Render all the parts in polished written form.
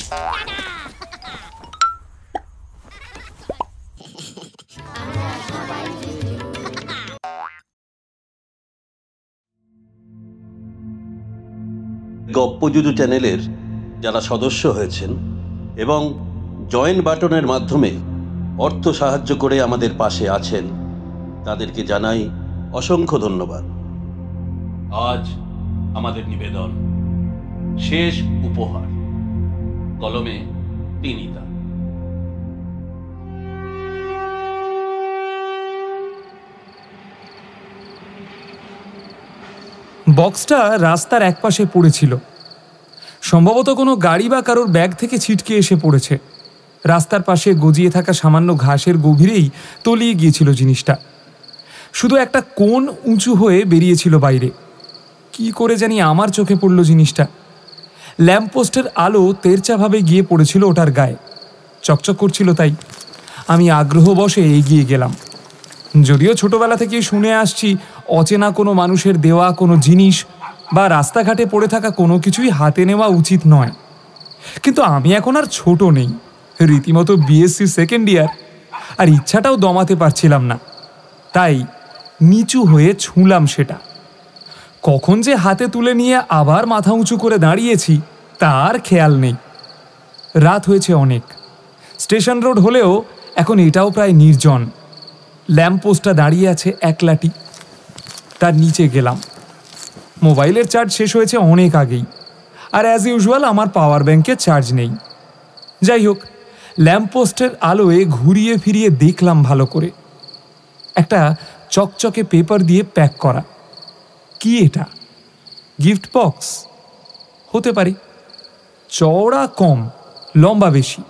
গপ্পযুদু চ্যানেলের যারা সদস্য হয়েছেন এবং জয়েন বাটনের মাধ্যমে অর্থ সাহায্য করে আমাদের পাশে আছেন, তাদেরকে জানাই অসংখ্য ধন্যবাদ। আজ আমাদের নিবেদন শেষ উপহার, কলমে তিনিতা। বক্সটা রাস্তার একপাশে পড়েছিল। সম্ভবত কোনো গাড়ি বা কারোর ব্যাগ থেকে ছিটকে এসে পড়েছে। রাস্তার পাশে গজিয়ে থাকা সামান্য ঘাসের গভীরেই তলিয়ে গিয়েছিল জিনিসটা। শুধু একটা কোণ উঁচু হয়ে বেরিয়েছিল বাইরে। কি করে জানি আমার চোখে পড়ল জিনিসটা। ল্যাম্পপোস্টের আলো তেরচাভাবে গিয়ে পড়েছিল ওটার গায়ে, চকচক করছিল। তাই আমি আগ্রহবশে এগিয়ে গেলাম। যদিও ছোটবেলা থেকেই শুনে আসছি অচেনা কোনো মানুষের দেওয়া কোনো জিনিস বা রাস্তাঘাটে পড়ে থাকা কোনো কিছুই হাতে নেওয়া উচিত নয়, কিন্তু আমি এখন আর ছোট নেই, রীতিমতো বিএসসি সেকেন্ড ইয়ার, আর ইচ্ছাটাও দমাতে পারছিলাম না। তাই নিচু হয়ে ছুঁলাম সেটা। কখন যে হাতে তুলে নিয়ে আবার মাথা উঁচু করে দাঁড়িয়েছি তার খেয়াল নেই। রাত হয়েছে অনেক। স্টেশন রোড হলেও এখন এটাও প্রায় নির্জন। ল্যাম্পপোস্টটা দাঁড়িয়ে আছে একলাটি। তার নিচে গেলাম। মোবাইলের চার্জ শেষ হয়েছে অনেক আগেই, আর অ্যাজ ইউজুয়াল আমার পাওয়ার ব্যাংকে চার্জ নেই। যাই হোক, ল্যাম্পপোস্টের আলোয় ঘুরিয়ে ফিরিয়ে দেখলাম ভালো করে। একটা চকচকে পেপার দিয়ে প্যাক করা। কি এটা? গিফট বক্স হতে পারে। চওড়া কম, লম্বা বেশি,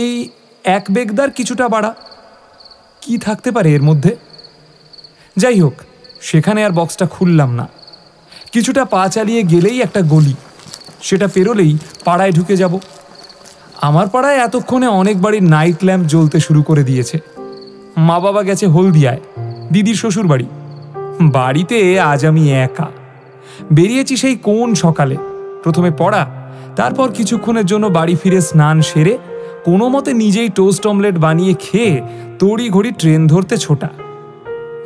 এই এক বেগদার কিছুটা বাড়া। কি থাকতে পারে এর মধ্যে? যাই হোক, সেখানে আর বক্সটা খুললাম না। কিছুটা পা চালিয়ে গেলেই একটা গলি, সেটা পেরোলেই পাড়ায় ঢুকে যাব। আমার পাড়ায় এতক্ষণে অনেক বাড়ির নাইট ল্যাম্প জ্বলতে শুরু করে দিয়েছে। মা বাবা গেছে হলদিয়ায়, দিদির শ্বশুর বাড়ি। বাড়িতে আজ আমি একা। বেরিয়েছি সেই কোন সকালে। প্রথমে পড়া, তারপর কিছুক্ষণের জন্য বাড়ি ফিরে স্নান সেরে কোনো মতে নিজেই টোস্ট অমলেট বানিয়ে খেয়ে তড়ি ঘড়ি ট্রেন ধরতে ছোটা।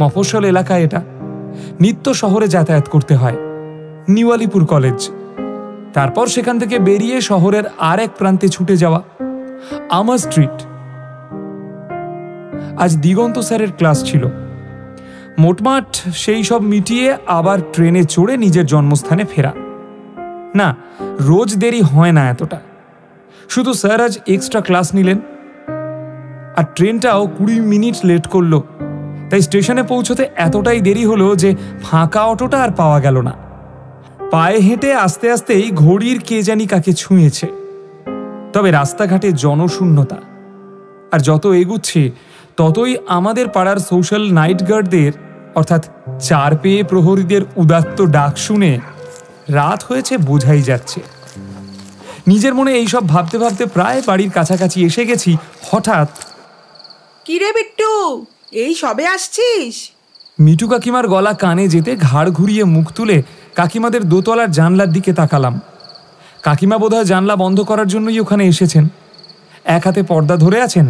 মফস্বল এলাকা এটা, নিত্য শহরে যাতায়াত করতে হয়। New Alipore college. তারপর সেখান থেকে বেরিয়ে শহরের আর এক প্রান্তে ছুটে যাওয়া, আমার স্ট্রিট। আজ দিগন্ত স্যারের ক্লাস ছিল। মোটমাট সেই সব মিটিয়ে আবার ট্রেনে চড়ে নিজের জন্মস্থানে ফেরা। না, রোজ দেরি হয় না এতটা, শুধু স্যার আজ এক্সট্রা ক্লাস নিলেন। আর ট্রেনটাও 20 মিনিট লেট করলো, তাই স্টেশনে পৌঁছতে এতটাই দেরি হলো যে ফাঁকা অটোটা আর পাওয়া গেল না। পায়ে হেঁটে আস্তে আস্তেই ঘড়ির কে জানি কাকে ছুঁয়েছে। তবে রাস্তাঘাটে জনশূন্যতা, আর যত এগুচ্ছে ততই আমাদের পাড়ার সোশ্যাল নাইট গার্ডদের অর্থাৎ চার পেয়ে প্রহরীদের উদাত্ত ডাক শুনে রাত হয়েছে বোঝাই যাচ্ছে। নিজের মনে এইসব ভাবতে ভাবতে প্রায় বাড়ির কাছাকাছি এসে গেছি। হঠাৎ, কিরে বিট্টু, এই সবে আসছিস? মিটু কাকিমার গলা কানে যেতে ঘাড় ঘুরিয়ে মুখ তুলে কাকিমাদের দোতলার জানলার দিকে তাকালাম। কাকিমা বোধহয় জানলা বন্ধ করার জন্যই ওখানে এসেছেন। এক হাতে পর্দা ধরে আছেন,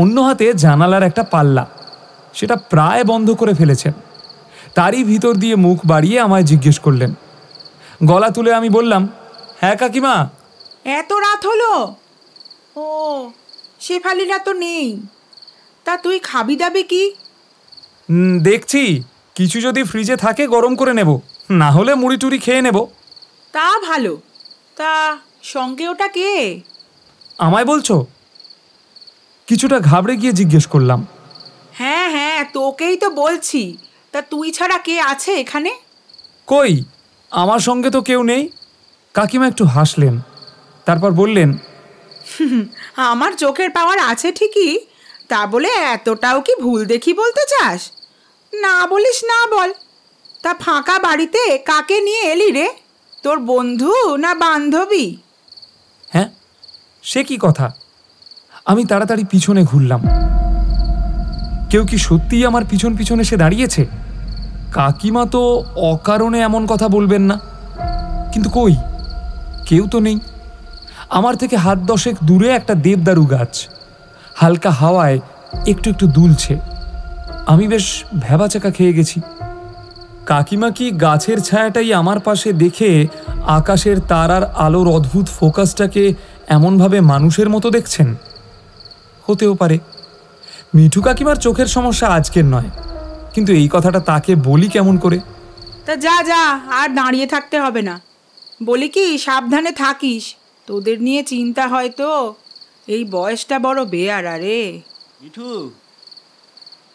অন্য হাতে জানালার একটা পাল্লা, সেটা প্রায় বন্ধ করে ফেলেছেন। তারই ভিতর দিয়ে মুখ বাড়িয়ে আমায় জিজ্ঞেস করলেন। গলা তুলে আমি বললাম, হ্যাঁ কাকিমা। এত রাত হলো? ও, শেফালিরা তো নেই। তা তুই খাবি দাবি কি? দেখছি কিছু যদি ফ্রিজে থাকে গরম করে নেব, না হলে মুড়ি টুড়ি খেয়ে নেব। তা ভালো। তা সঙ্গে ওটা কে? আমায় বলছো? কিছুটা ঘাবড়ে গিয়ে জিজ্ঞেস করলাম। হ্যাঁ হ্যাঁ, তোকেই তো বলছি। তা তুই ছাড়া কে আছে এখানে? কই, আমার সঙ্গে তো কেউ নেই। কাকিমা একটু হাসলেন, তারপর বললেন, আমার চোখের পাওয়ার আছে ঠিকই, তা বলে এতটাও কি ভুল দেখি বলতে চাস? না বলিস না বল। তা ফাঁকা বাড়িতে কাকে নিয়ে এলি রে? তোর বন্ধু না বান্ধবী? হ্যাঁ, সে কি কথা? আমি তাড়াতাড়ি পিছনে ঘুরলাম। কেউ কি সত্যিই আমার পিছন পিছন এসে দাঁড়িয়েছে? কাকিমা তো অকারণে এমন কথা বলবেন না, কিন্তু কই, কেউ তো নেই। আমার থেকে হাত 10 দূরে একটা দেবদারু গাছ, হালকা হাওয়ায় একটু একটু দুলছে। আমি বেশ ভ্যাবাচাকা খেয়ে গেছি। কাকিমা কি গাছের ছায়াটাই আমার পাশে দেখে আকাশের তারার আলোর অদ্ভুত ফোকাসটাকে এমনভাবে মানুষের মতো দেখছেন? হতেও পারে। মিঠু কাকিমার চোখের সমস্যা আজকের নয়, কিন্তু এই কথাটা তাকে বলি কেমন করে? তা যা যা, আর দাঁড়িয়ে থাকতে হবে না। বলি কি, সাবধানে থাকিস, তোদের নিয়ে চিন্তা হয় তো। এই বয়সটা বড় বেয়ারা রে। মিঠু,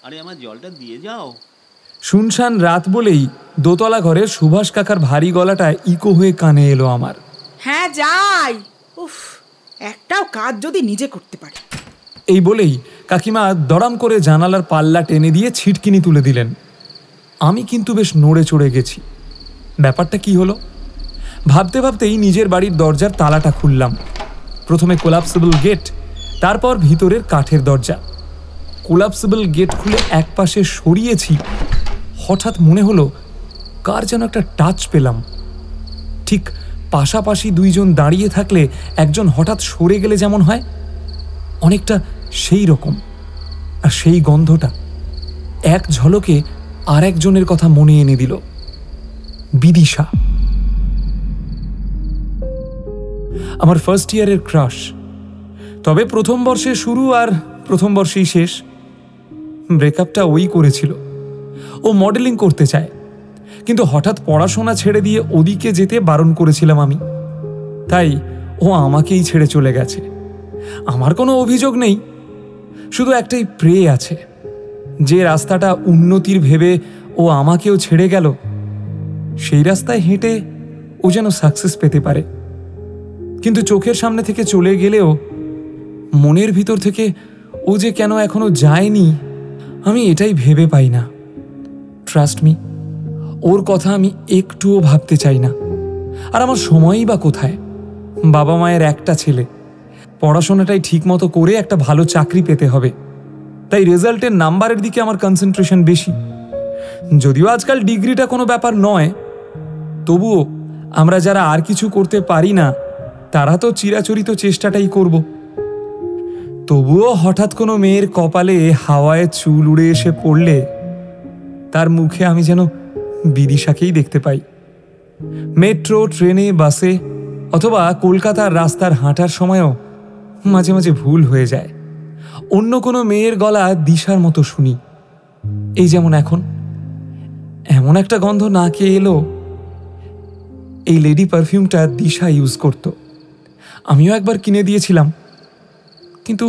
আরে আমার জলটা দিয়ে যাও। শুনশান রাত বলেই দোতলা ঘরে সুভাষ কাকার ভারী গলাটা ইকো হয়ে কানে এলো আমার। হ্যাঁ যাই। উফ, একটাও কাজ যদি নিজে করতে পারি। এই বলেই কাকিমা দড়াম করে জানালার পাল্লা টেনে দিয়ে ছিটকিনি তুলে দিলেন। আমি কিন্তু বেশ নড়ে চড়ে গেছি। ব্যাপারটা কি হলো ভাবতে ভাবতেই নিজের বাড়ির দরজার তালাটা খুললাম। প্রথমে কোলাপসেবল গেট, তারপর ভিতরের কাঠের দরজা। কোলাপসেবল গেট খুলে একপাশে সরিয়েছি, হঠাৎ মনে হলো কার যেন একটা টাচ পেলাম। ঠিক পাশাপাশি দুইজন দাঁড়িয়ে থাকলে একজন হঠাৎ সরে গেলে যেমন হয়, অনেকটা সেই রকম। আর সেই গন্ধটা এক ঝলকে আর একজনের কথা মনে এনে দিল, বিদিশা। আমার ফার্স্ট ইয়ারের ক্রাশ। তবে প্রথম বর্ষে শুরু আর প্রথম বর্ষেই শেষ। ব্রেকআপটা ওই করেছিল। ও মডেলিং করতে চায়, কিন্তু হঠাৎ পড়াশোনা ছেড়ে দিয়ে ওদিকে যেতে বারণ করেছিলাম আমি, তাই ও আমাকেই ছেড়ে চলে গেছে। আমার কোনো অভিযোগ নেই, শুধু একটাই প্রে আছে, যে রাস্তাটা উন্নতির ভেবে ও আমাকেও ছেড়ে গেল, সেই রাস্তায় হেঁটে ও যেন সাকসেস পেতে পারে। কিন্তু চোখের সামনে থেকে চলে গেলেও মনের ভিতর থেকে ও যে কেন এখনো যায়নি, আমি এটাই ভেবে পাই না। ট্রাস্ট মি, ওর কথা আমি একটুও ভাবতে চাই না। আর আমার সময়ই বা কোথায়? বাবা মায়ের একটা ছেলে, পড়াশোনাটাই ঠিক মতো করে একটা ভালো চাকরি পেতে হবে, তাই রেজাল্টের নাম্বারের দিকে আমার কনসেন্ট্রেশন বেশি। যদিও আজকাল ডিগ্রিটা কোনো ব্যাপার নয়, তবুও আমরা যারা আর কিছু করতে পারি না, তারা তো চিরাচরিত চেষ্টাটাই করব। তবুও হঠাৎ কোনো মেয়ের কপালে হাওয়ায় চুল উড়ে এসে পড়লে তার মুখে আমি যেন বিদিশাকেই দেখতে পাই। মেট্রো, ট্রেনে, বাসে অথবা কলকাতার রাস্তার হাঁটার সময়ও মাঝে মাঝে ভুল হয়ে যায়, অন্য কোনো মেয়ের গলা দিশার মতো শুনি। এই যেমন এখন এমন একটা গন্ধ নাকে এলো, এই লেডি পারফিউমটা দিশা ইউজ করত, আমিও একবার কিনে দিয়েছিলাম। কিন্তু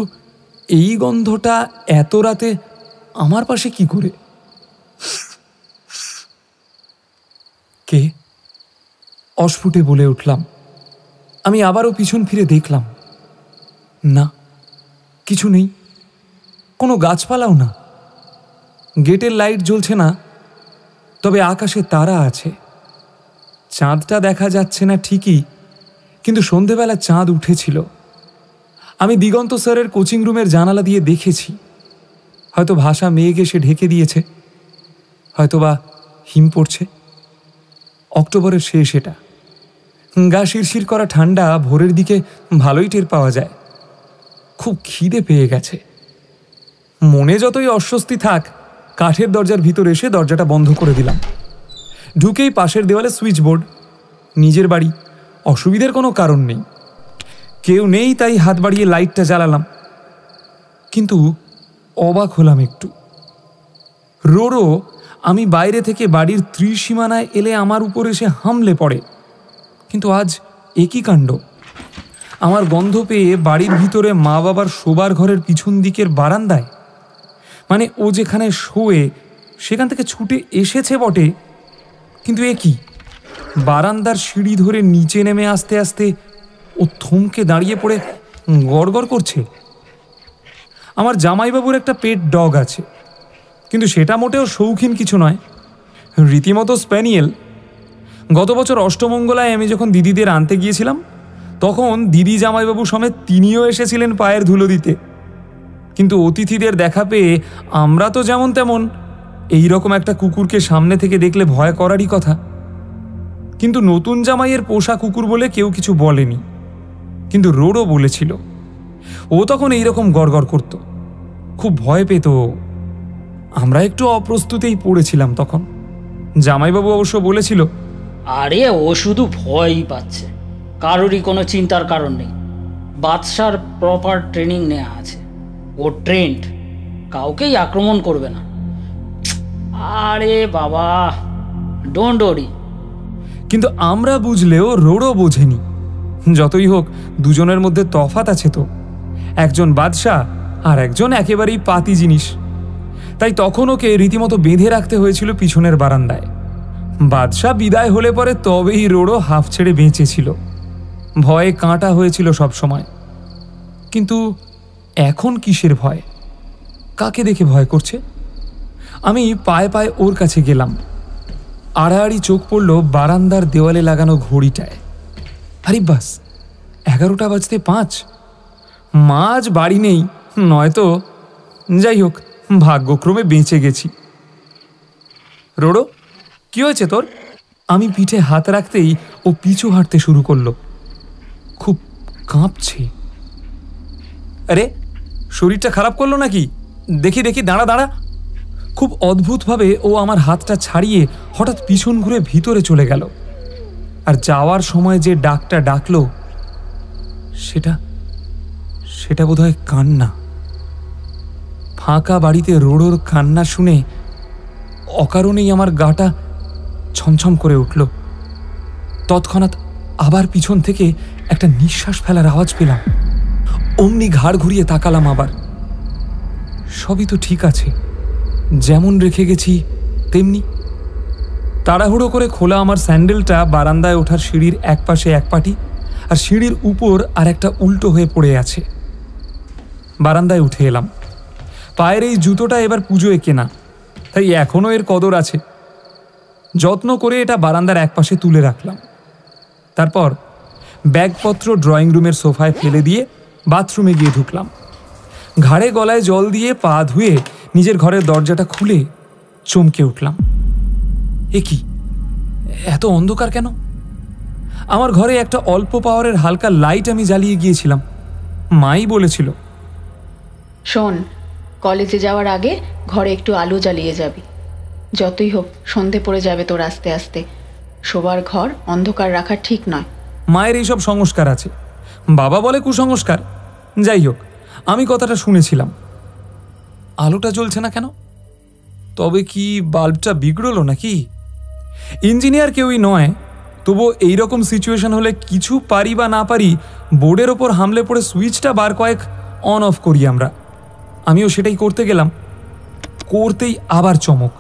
এই গন্ধটা এত রাতে আমার পাশে কি করে? কে? অস্ফুটে বলে উঠলাম। আমি আবারও পিছন ফিরে দেখলাম, না, কিছু নেই, কোনো গাছপালাও না। গেটের লাইট জ্বলছে না, তবে আকাশে তারা আছে। চাঁদটা দেখা যাচ্ছে না ঠিকই, কিন্তু সন্ধেবেলা চাঁদ উঠেছিল। আমি দিগন্ত স্যারের কোচিং রুমের জানালা দিয়ে দেখেছি। হয়তো ভাষা মেঘ এসে ঢেকে দিয়েছে, হয়তোবা হিম পড়ছে। অক্টোবরের শেষ এটা। গা শিরশির করা ঠান্ডা ভোরের দিকে ভালোই টের পাওয়া যায়। খুব খিদে পেয়ে গেছে। মনে যতই অস্বস্তি থাক, কাঠের দরজার ভিতর এসে দরজাটা বন্ধ করে দিলাম। ঢুকেই পাশের দেওয়ালে সুইচ বোর্ড। নিজের বাড়ি, অসুবিধার কোনো কারণ নেই। কেউ নেই, তাই হাত বাড়িয়ে লাইটটা জ্বালালাম। কিন্তু অবাক হলাম একটু। রোরো আমি বাইরে থেকে বাড়ির ত্রিসীমানায় এলে আমার উপর এসে হামলে পড়ে, কিন্তু আজ একই কাণ্ড। আমার গন্ধ পেয়ে বাড়ির ভিতরে মা বাবার শোবার ঘরের পিছন দিকের বারান্দায়, মানে ও যেখানে শোয়ে সেখান থেকে ছুটে এসেছে বটে, কিন্তু এ কি, বারান্দার সিঁড়ি ধরে নিচে নেমে আস্তে আস্তে ও থমকে দাঁড়িয়ে পড়ে গড়গড় করছে। আমার জামাইবাবুর একটা পেট ডগ আছে, কিন্তু সেটা মোটেও শৌখিন কিছু নয়, রীতিমতো স্প্যানিয়েল। গত বছর অষ্টমঙ্গলায় আমি যখন দিদিদের আনতে গিয়েছিলাম, তখন দিদি জামাইবাবু সমেত তিনিও এসেছিলেন পায়ের ধুলো দিতে। কিন্তু অতিথিদের দেখা পেয়ে আমরা তো যেমন তেমন, এই রকম একটা কুকুরকে সামনে থেকে দেখলে ভয় করারই কথা। কিন্তু নতুন জামাইয়ের পোষা কুকুর বলে কেউ কিছু বলেনি। কিন্তু রোডও বলেছিল। ও তখন এইরকম গড়গড় করত, খুব ভয় পেত। আমরা একটু অপ্রস্তুতেই পড়েছিলাম তখন। জামাইবাবু অবশ্য বলেছিল, আরে ও শুধু ভয়ই পাচ্ছে, কারোরই কোনো চিন্তার কারণ নেই। বাদশার প্রপার ট্রেনিং নেওয়া আছে, ও ট্রেন্ড, কাউকেই আক্রমণ করবে না। আরে বাবা, ডোন্ট ওরি। কিন্তু আমরা বুঝলেও রোডও বোঝেনি। যতই হোক, দুজনের মধ্যে তফাৎ আছে তো, একজন বাদশাহ আর একজন একেবারেই পাতি জিনিস। তাই তখন ওকে রীতিমতো বেঁধে রাখতে হয়েছিল পিছনের বারান্দায়। বাদশাহ বিদায় হলে পরে তবেই রোডও হাফ ছেড়ে বেঁচেছিল। ভয়ে কাঁটা হয়েছিল সব সময়। কিন্তু এখন কিসের ভয়? কাকে দেখে ভয় করছে? আমি পায়ে পায়ে ওর কাছে গেলাম। আড়াআড়ি চোখ পড়ল বারান্দার দেওয়ালে লাগানো ঘড়িটায়। আরে বাস, 11টা বাজতে 5। মা আজ বাড়ি নেই, নয়তো। যাই হোক, ভাগ্যক্রমে বেঁচে গেছি। রোডো, কি হয়েছে তোর? আমি পিঠে হাত রাখতেই ও পিছু হাঁটতে শুরু করলো, খুব কাঁপছে। আরে শরীরটা খারাপ করলো নাকি? দেখি দেখি, দাঁড়া দাঁড়া। খুব অদ্ভুতভাবে ও আমার হাতটা ছাড়িয়ে হঠাৎ পিছন ঘুরে ভিতরে চলে গেল। আর যাওয়ার সময় যে ডাকটা ডাকলো, সেটা বোধহয় কান্না। ফাঁকা বাড়িতে রোডোর কান্না শুনে অকারণেই আমার গাটা ছমছম করে উঠল। তৎক্ষণাৎ আবার পিছন থেকে একটা নিঃশ্বাস ফেলার আওয়াজ পেলাম। অমনি ঘাড় ঘুরিয়ে তাকালাম আবার। সবই তো ঠিক আছে, যেমন রেখে গেছি তেমনি। তাড়াহুড়ো করে খোলা আমার স্যান্ডেলটা বারান্দায় ওঠার সিঁড়ির একপাশে এক পাটি, আর সিঁড়ির উপর আর একটা উল্টো হয়ে পড়ে আছে। বারান্দায় উঠে এলাম। পায়ের এই জুতোটা এবার পুজোয় কেনা, তাই এখনও এর কদর আছে। যত্ন করে এটা বারান্দার একপাশে তুলে রাখলাম। তারপর ব্যাগপত্র ড্রয়িং রুমের সোফায় ফেলে দিয়ে বাথরুমে গিয়ে ঢুকলাম। ঘাড়ে গলায় জল দিয়ে পা ধুয়ে নিজের ঘরের দরজাটা খুলে চমকে উঠলাম। এ কি, এত অন্ধকার কেন? আমার ঘরে একটা অল্প পাওয়ারের হালকা লাইট আমি জ্বালিয়ে গিয়েছিলাম। মাই বলেছিল, শোন, কলেজে যাওয়ার আগে ঘরে একটু আলো জ্বালিয়ে যাবি। যতই হোক সন্ধে পড়ে যাবে তোর আস্তে আস্তে। শোবার ঘর অন্ধকার রাখা ঠিক নয়। মায়ের এইসব সংস্কার আছে, বাবা বলে কুসংস্কার। যাই হোক, আমি কথাটা শুনেছিলাম। আলোটা জ্বলছে না কেন? তবে কি বাল্বটা বিগড়লো নাকি? ইঞ্জিনিয়ার কেউই নয়, তবুও এইরকম সিচুয়েশন হলে কিছু পারি বা না পারি বোর্ডের ওপর হামলে পড়ে সুইচটা বার কয়েক অন অফ করি আমরা। আমিও সেটাই করতে গেলাম, করতেই আবার চমক,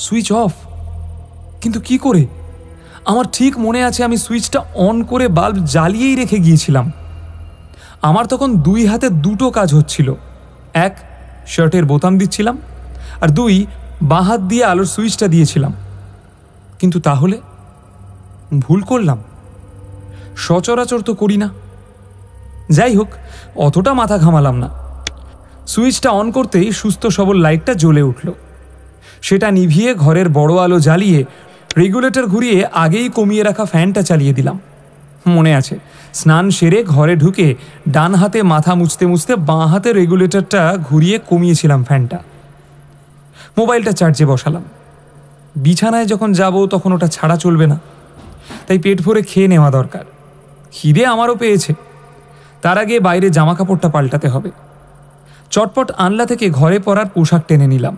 সুইচ অফ। কিন্তু কি করে? আমার ঠিক মনে আছে আমি সুইচটা অন করে বাল্ব জ্বালিয়েই রেখে গিয়েছিলাম। আমার তখন 2 হাতে 2টো কাজ হচ্ছিল। 1, শার্টের বোতাম দিচ্ছিলাম, আর 2, বাঁ হাত দিয়ে আলোর সুইচটা দিয়েছিলাম। কিন্তু তাহলে ভুল করলাম? সচরাচর তো করি না। যাই হোক, অতটা মাথা ঘামালাম না। সুইচটা অন করতেই সুস্থ সবল লাইটটা জ্বলে উঠল। সেটা নিভিয়ে ঘরের বড় আলো জ্বালিয়ে রেগুলেটর ঘুরিয়ে আগেই কমিয়ে রাখা ফ্যানটা চালিয়ে দিলাম। মনে আছে, স্নান সেরে ঘরে ঢুকে ডান হাতে মাথা মুছতে মুছতে বাঁ হাতে রেগুলেটরটা ঘুরিয়ে কমিয়েছিলাম ফ্যানটা। মোবাইলটা চার্জে বসালাম। বিছানায় যখন যাব তখন ওটা ছাড়া চলবে না, তাই পেট ভরে খেয়ে নেওয়া দরকার। খিদে আমারও পেয়েছে। তার আগে বাইরে জামা কাপড়টা পাল্টাতে হবে। চটপট আনলা থেকে ঘরে পরার পোশাক টেনে নিলাম।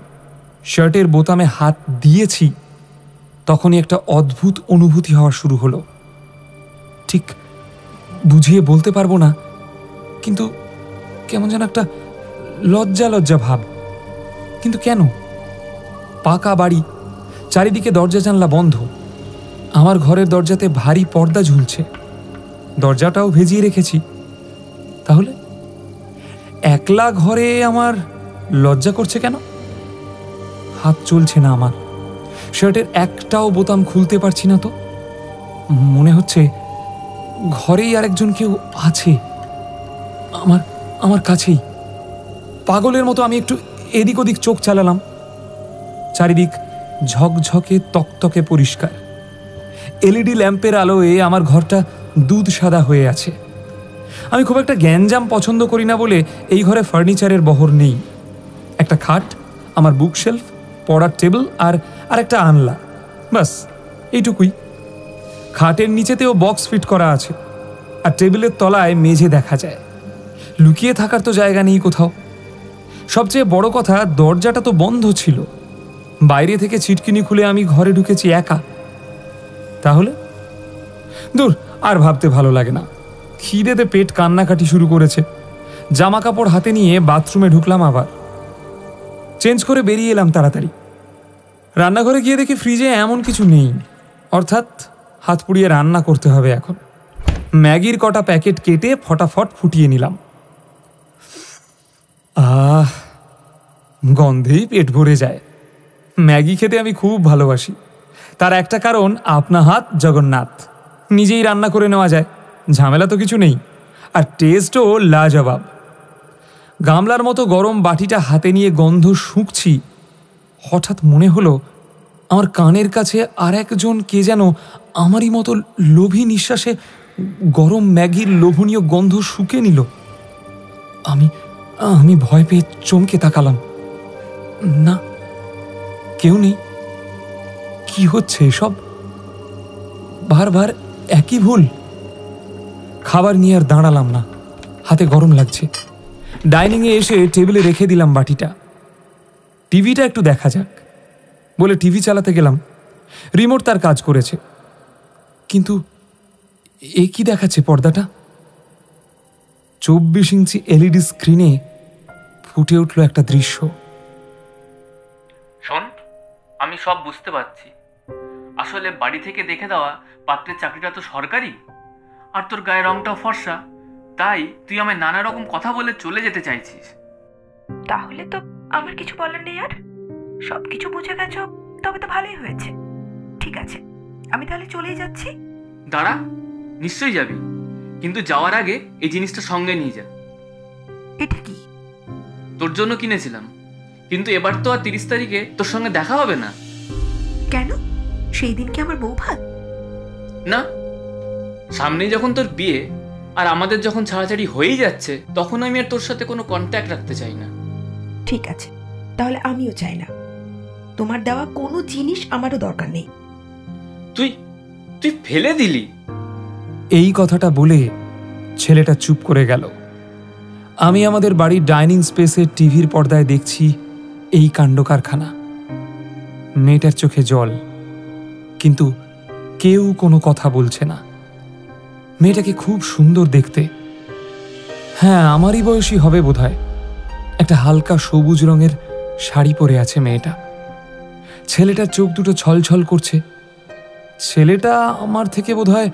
শার্টের বোতামে হাত দিয়েছি, তখনই একটা অদ্ভুত অনুভূতি হওয়া শুরু হলো। ঠিক বুঝিয়ে বলতে পারবো না, কিন্তু কেমন যেন একটা লজ্জা লজ্জা ভাব। কিন্তু কেন? পাকা বাড়ি, চারিদিকে দরজা জানলা বন্ধ। আমার ঘরের দরজাতে ভারী পর্দা ঝুলছে, দরজাটাও ভেজিয়ে রেখেছি। তাহলে একলা ঘরে আমার লজ্জা করছে কেন? হাত চলছে না আমার, শার্টের একটাও বোতাম খুলতে পারছি না তো। মনে হচ্ছে ঘরেই আরেকজন কেউ আছে, আমার কাছেই। পাগলের মতো আমি একটু এদিক ওদিক চোখ চালালাম। চারিদিক ঝকঝকে তকতকে পরিষ্কার। এলইডি ল্যাম্পের আলোয় আমার ঘরটা দুধ সাদা হয়ে আছে। আমি খুব একটা গ্যাঞ্জাম পছন্দ করি না বলে এই ঘরে ফার্নিচারের বহর নেই। একটা খাট, আমার বুকশেলফ, পড়ার টেবিল আর একটা আনলা, বাস এইটুকুই। খাটের নিচেতেও বক্স ফিট করা আছে, আর টেবিলের তলায় মেঝে দেখা যায়। লুকিয়ে থাকার তো জায়গা নেই কোথাও। সবচেয়ে বড় কথা, দরজাটা তো বন্ধ ছিল। বাইরে থেকে ছিটকিনি খুলে আমি ঘরে ঢুকেছি একা। তাহলে দূর, আর ভাবতে ভালো লাগে না। খিদেতে পেট কান্নাকাটি শুরু করেছে। জামা কাপড় হাতে নিয়ে বাথরুমে ঢুকলাম, আবার চেঞ্জ করে বেরিয়ে এলাম তাড়াতাড়ি। রান্নাঘরে গিয়ে দেখি ফ্রিজে এমন কিছু নেই, অর্থাৎ হাত পুড়িয়ে রান্না করতে হবে এখন। ম্যাগির কটা প্যাকেট কেটে ফটাফট ফুটিয়ে নিলাম। গন্ধেই পেট ভরে যায়। ম্যাগি খেতে আমি খুব ভালোবাসি। তার একটা কারণ, আপনা হাত জগন্নাথ। নিজেই রান্না করে নেওয়া যায়, ঝামেলা তো কিছু নেই, আর টেস্টও লাজবাব। গামলার মতো গরম বাটিটা হাতে নিয়ে গন্ধ শুঁকছি, হঠাৎ মনে হলো আমার কানের কাছে আর একজন কে যেন আমারই মতো লোভী নিঃশ্বাসে গরম ম্যাগির লোভনীয় গন্ধ শুঁকে নিল। আমি ভয় পেয়ে চমকে তাকালাম। না, কেউ নেই। কি হচ্ছে এসব? বারবার একই ভুল। খাবার নিয়ে আর দাঁড়ালাম না, হাতে গরম লাগছে। ডাইনিংয়ে এসে টেবিলে রেখে দিলাম বাটিটা। টিভিটা একটু দেখা যাক বলে টিভি চালাতে গেলাম। রিমোট তার কাজ করেছে, কিন্তু এ কি দেখাচ্ছে পর্দাটা? 24 ইঞ্চি এলইডি স্ক্রিনে ফুটে উঠল একটা দৃশ্য। শোন, আমি সব বুঝতে পারছি। আসলে বাড়ি থেকে দেখে দেওয়া পাত্রের চাকরিটা তো সরকারি, আর তোর গায়ের রংটাও ফর্সা, তাই তুই আমায় নানা রকম কথা বলে চলে যেতে চাইছিস। তাহলে তো আমার কিছু বলার নেই। আর সব কিছু বুঝে গেছো, তবে তো ভালোই হয়েছে। ঠিক আছে, আমি তাহলে চলেই যাচ্ছি। দাঁড়া, নিশ্চয়ই যাবি, কিন্তু যাওয়ার আগে এই জিনিসটা সঙ্গে নিয়ে যা। এটা কি? তোর জন্য কিনেছিলাম, কিন্তু এবার তো আর 30 তারিখে তোর সঙ্গে দেখা হবে না। কেন? সেই দিন কি আমার বউ ভাত? না, সামনেই যখন তোর বিয়ে, আর আমাদের যখন ছাড়াছাড়ি হয়েই যাচ্ছে, তখন আমি আর তোর সাথে কোনো কন্ট্যাক্ট রাখতে চাই না। ঠিক আছে, তাহলে আমিও চাই না। তোমার দেওয়া কোনো জিনিস আমারও দরকার নেই। তুই তুই ফেলে দিলি। এই কথাটা বলে ছেলেটা চুপ করে গেল। আমি আমাদের বাড়ির ডাইনিং স্পেসের টিভির পর্দায় দেখছি এই কাণ্ড কারখানা। মেয়েটার চোখে জল, কিন্তু কেউ কোনো কথা বলছে না। মেয়েটাকে খুব সুন্দর দেখতে। হ্যাঁ, আমারই বয়সী হবে বোধহয়। একটা হালকা সবুজ রঙের শাড়ি পরে আছে মেয়েটা। ছেলেটার চোখ দুটো ছলছল করছে। ছেলেটা আমার থেকে বোধহয়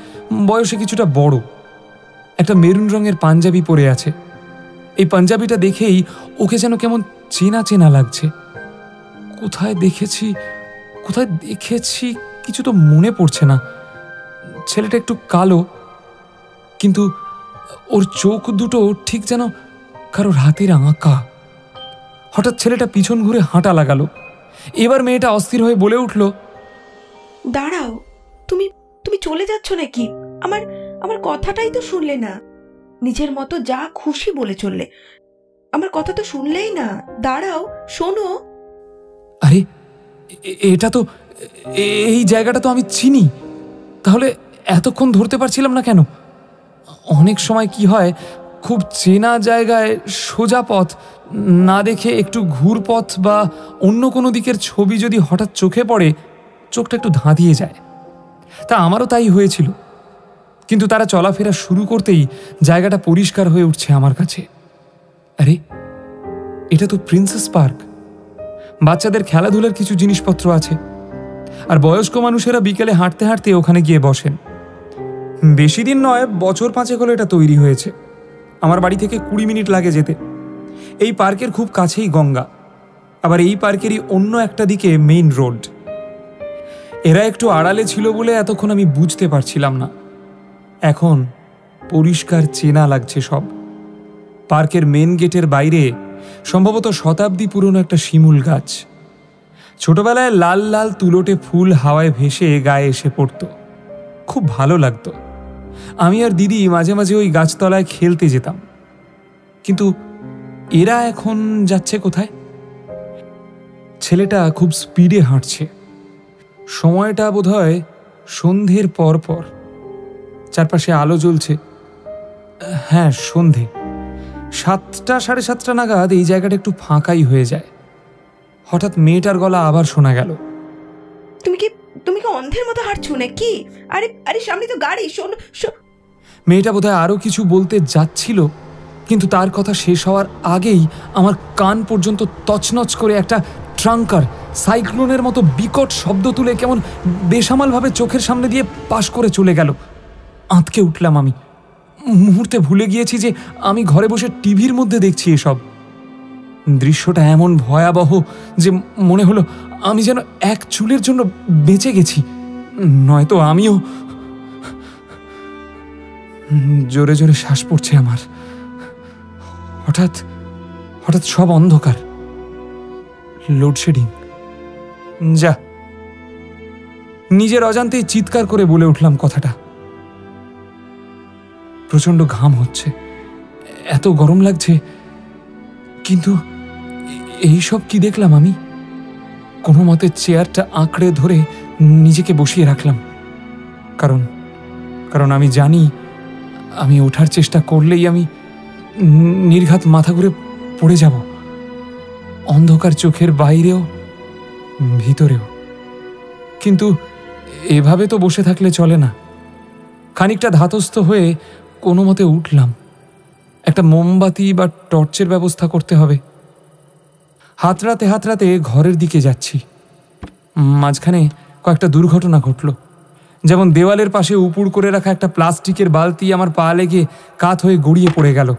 বয়সে কিছুটা বড়। একটা মেরুন রঙের পাঞ্জাবি পরে আছে। এই পাঞ্জাবিটা দেখেই ওকে যেন কেমন চেনা চেনা লাগছে। কোথায় দেখেছি কিছু তো মনে পড়ছে না। ছেলেটা একটু কালো, কিন্তু ওর চোখ দুটো ঠিক যেন কারোর হাতের আঁকা। হঠাৎ ছেলেটা পিছন ঘুরে হাঁটা লাগালো। এবার মেয়েটা অস্থির হয়ে বলে উঠল, দাঁড়াও, তুমি তুমি চলে যাচ্ছ নাকি? আমার কথাটাই তো শুনলে না। নিজের মতো যা খুশি বলে চললে, আমার কথা তো শুনলেই না। দাঁড়াও, শোনো। আরে এটা তো, এই জায়গাটা তো আমি চিনি। তাহলে এতক্ষণ ধরতে পারছিলাম না কেন? অনেক সময় কি হয়, খুব চেনা জায়গায় সোজা পথ না দেখে একটু ঘুরপথ বা অন্য কোনো দিকের ছবি যদি হঠাৎ চোখে পড়ে, চোখটা একটু ধাঁধিয়ে যায়। তা আমারও তাই হয়েছিল। কিন্তু তারা চলাফেরা শুরু করতেই জায়গাটা পরিষ্কার হয়ে উঠছে আমার কাছে। আরে এটা তো প্রিন্সেস পার্ক। বাচ্চাদের খেলাধুলার কিছু জিনিসপত্র আছে, আর বয়স্ক মানুষেরা বিকেলে হাঁটতে হাঁটতে ওখানে গিয়ে বসেন। বেশি দিন নয়, বছর 5 হলো এটা তৈরি হয়েছে। আমার বাড়ি থেকে 20 মিনিট লাগে যেতে। এই পার্কের খুব কাছেই গঙ্গা, আবার এই পার্কেরই অন্য একটা দিকে মেইন রোড। এরা একটু আড়ালে ছিল বলে এতক্ষণ আমি বুঝতে পারছিলাম না। এখন পরিষ্কার চেনা লাগছে সব। পার্কের মেন গেটের বাইরে সম্ভবত শতাব্দী পুরনো একটা শিমুল গাছ। ছোটবেলায় লাল লাল তুলোটে ফুল হাওয়ায় ভেসে গায়ে এসে পড়ত, খুব ভালো লাগতো। আমি আর দিদি মাঝে মাঝে ওই গাছতলায় খেলতে যেতাম, কিন্তু এরা এখন যাচ্ছে কোথায়? ছেলেটা খুব স্পিডে হাঁটছে। সময়টা বোধহয় সন্ধ্যের পর পর। চারপাশে আলো জ্বলছে। হ্যাঁ, সন্ধে 7টা, 7:30 নাগাদ এই জায়গাটা একটু ফাঁকাই হয়ে যায়। হঠাৎ মেয়েটার গলা আবার শোনা গেল। তুমি কি অন্ধের মতো হাঁটছো নাকি? আরে আরে, সামনে তো গাড়ি। শোন। মেয়েটা বোধহয় আরো কিছু বলতে যাচ্ছিল, কিন্তু তার কথা শেষ হওয়ার আগেই আমার কান পর্যন্ত তছনছ করে একটা ট্রাঙ্কার সাইক্লোনের মতো বিকট শব্দ তুলে কেমন বেসামালভাবে চোখের সামনে দিয়ে পাশ করে চলে গেল। আঁতকে উঠলাম আমি। মুহূর্তে ভুলে গিয়েছি যে আমি ঘরে বসে টিভির মধ্যে দেখছি এসব। দৃশ্যটা এমন ভয়াবহ যে মনে হলো আমি যেন এক চুলের জন্য বেঁচে গেছি, নয়তো আমিও। জোরে জোরে শ্বাস পড়ছে আমার। হঠাৎ হঠাৎ সব অন্ধকার। লোডশেডিং। যা, নিজের অজান্তেই চিৎকার করে বলে উঠলাম কথাটা। প্রচন্ড ঘাম হচ্ছে, এত গরম লাগছে, কিন্তু এইসব কি দেখলাম আমি? কোনো মতে চেয়ারটা আঁকড়ে ধরে নিজেকে বসিয়ে রাখলাম, কারণ আমি জানি আমি ওঠার চেষ্টা করলেই আমি নির্ঘাত মাথা ঘুরে পড়ে যাব। অন্ধকার চোখের বাইরেও ভিতরেও। কিন্তু এভাবে তো বসে থাকলে চলে না। খানিকটা ধাতস্থ হয়ে কোনো মতে উঠলাম। একটা মোমবাতি বা টর্চের ব্যবস্থা করতে হবে। হাতড়াতে হাতড়াতে ঘরের দিকে যাচ্ছি। মাঝখানে কয়েকটা দুর্ঘটনা ঘটল। যেমন দেওয়ালের পাশে উপুড় করে রাখা একটা প্লাস্টিকের বালতি আমার পা লেগে কাত হয়ে গড়িয়ে পড়ে গেল।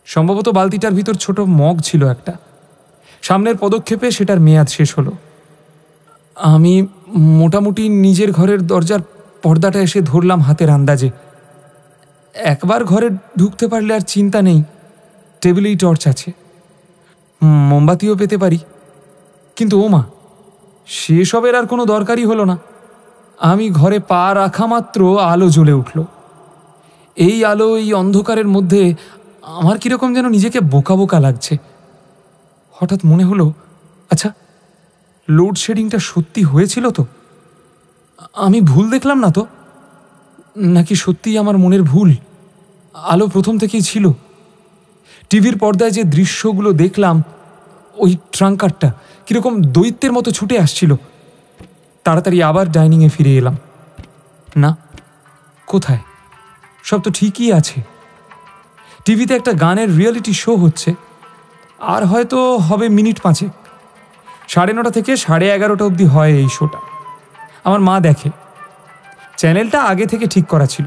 সম্ভবত বালতিটার ভিতর ছোট মগ ছিল একটা। সামনের পদক্ষেপে সেটার মেয়াদ শেষ হলো। আমি মোটামুটি নিজের ঘরের দরজার পর্দাটা এসে ধরলাম হাতের আন্দাজে। একবার ঘরে ঢুকতে পারলে আর চিন্তা নেই, টেবিলেই টর্চ আছে, মোমবাতিও পেতে পারি। কিন্তু ওমা, সেসবের আর কোনো দরকারই হলো না। আমি ঘরে পা রাখা মাত্র আলো জ্বলে উঠল। এই আলো, এই অন্ধকারের মধ্যে আমার কিরকম যেন নিজেকে বোকা বোকা লাগছে। হঠাৎ মনে হলো, আচ্ছা, লোডশেডিংটা সত্যি হয়েছিল তো? আমি ভুল দেখলাম না তো? নাকি সত্যিই আমার মনের ভুল? আলো প্রথম থেকেই ছিল। টিভির পর্দায় যে দৃশ্যগুলো দেখলাম, ওই ট্রাঙ্কারটা কিরকম দৈত্যের মতো ছুটে আসছিল। তাড়াতাড়ি আবার ডাইনিংয়ে ফিরে এলাম। না, কোথায়? সব তো ঠিকই আছে। টিভিতে একটা গানের রিয়েলিটি শো হচ্ছে, আর হয়তো হবে মিনিট 5। 9:30 থেকে 11:30 অবধি হয় এই শোটা। আমার মা দেখে। চ্যানেলটা আগে থেকে ঠিক করা ছিল।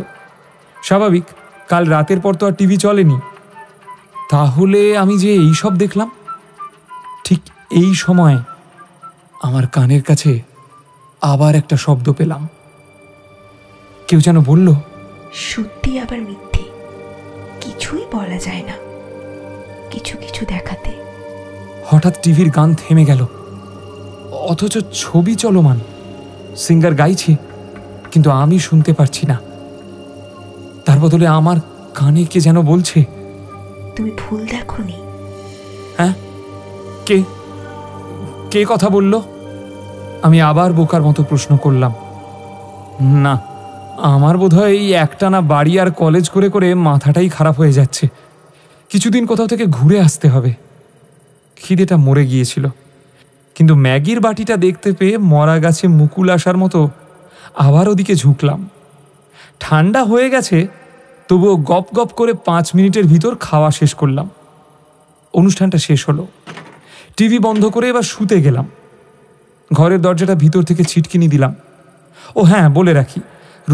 স্বাভাবিক, কাল রাতের পর তো আর টিভি চলেনি। তাহলে আমি যে এই সব দেখলাম, ঠিক এই সময় আমার কানের কাছে আবার একটা শব্দ পেলাম। কেউ যেন বলল, সত্যি আবার মিথ্যে কিছুই বলা যায় না, কিছু কিছু দেখাতে। হঠাৎ টিভির গান থেমে গেল, অথচ ছবি চলমান। সিঙ্গার গাইছে, কিন্তু আমি শুনতে পারছি না। তার বদলে আমার কানে কে যেন বলছে, তুমি ভুল দেখোনি। হ্যাঁ, কে কে কথা বলল? আমি আবার বোকার মতো প্রশ্ন করলাম। না, আমার বোধহয় এই একটানা বাড়ি আর কলেজ করে করে মাথাটাই খারাপ হয়ে যাচ্ছে। কিছুদিন কোথাও থেকে ঘুরে আসতে হবে। খিদেটা মরে গিয়েছিল, কিন্তু ম্যাগির বাটিটা দেখতে পেয়ে মরা গাছে মুকুল আসার মতো আবার ওদিকে ঝুঁকলাম। ঠান্ডা হয়ে গেছে, তবুও গপ গপ করে 5 মিনিটের ভিতর খাওয়া শেষ করলাম। অনুষ্ঠানটা শেষ হলো। টিভি বন্ধ করে এবার শুতে গেলাম। ঘরের দরজাটা ভিতর থেকে ছিটকিনি দিলাম। ও হ্যাঁ, বলে রাখি,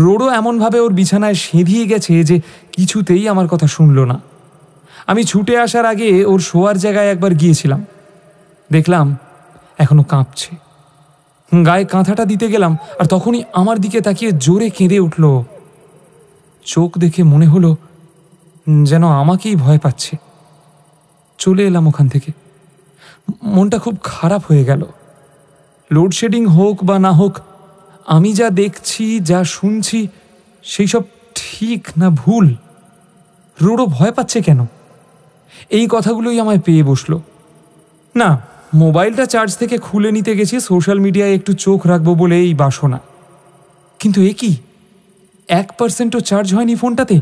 রোডও এমনভাবে ওর বিছানায় সেঁধিয়ে গেছে যে কিছুতেই আমার কথা শুনল না। আমি ছুটে আসার আগে ওর শোয়ার জায়গায় একবার গিয়েছিলাম। দেখলাম এখনো কাঁপছে। গায়ে কাঁথাটা দিতে গেলাম, আর তখনই আমার দিকে তাকিয়ে জোরে কেঁদে উঠল। চোখ দেখে মনে হলো যেন আমাকেই ভয় পাচ্ছে। চলে এলাম ওখান থেকে। মনটা খুব খারাপ হয়ে গেল। লোডশেডিং হোক বা না হোক, আমি যা দেখছি, যা শুনছি, সেই সব ঠিক না ভুল? রোড়ো ভয় পাচ্ছে কেন? এই কথাগুলোই আমায় পেয়ে বসলো। না, মোবাইলটা চার্জ থেকে খুলে নিতে গেছি সোশ্যাল মিডিয়ায় একটু চোখ রাখবো বলে এই বাসনা। কিন্তু এ কি, 1%ও চার্জ হয়নি ফোনটাতে।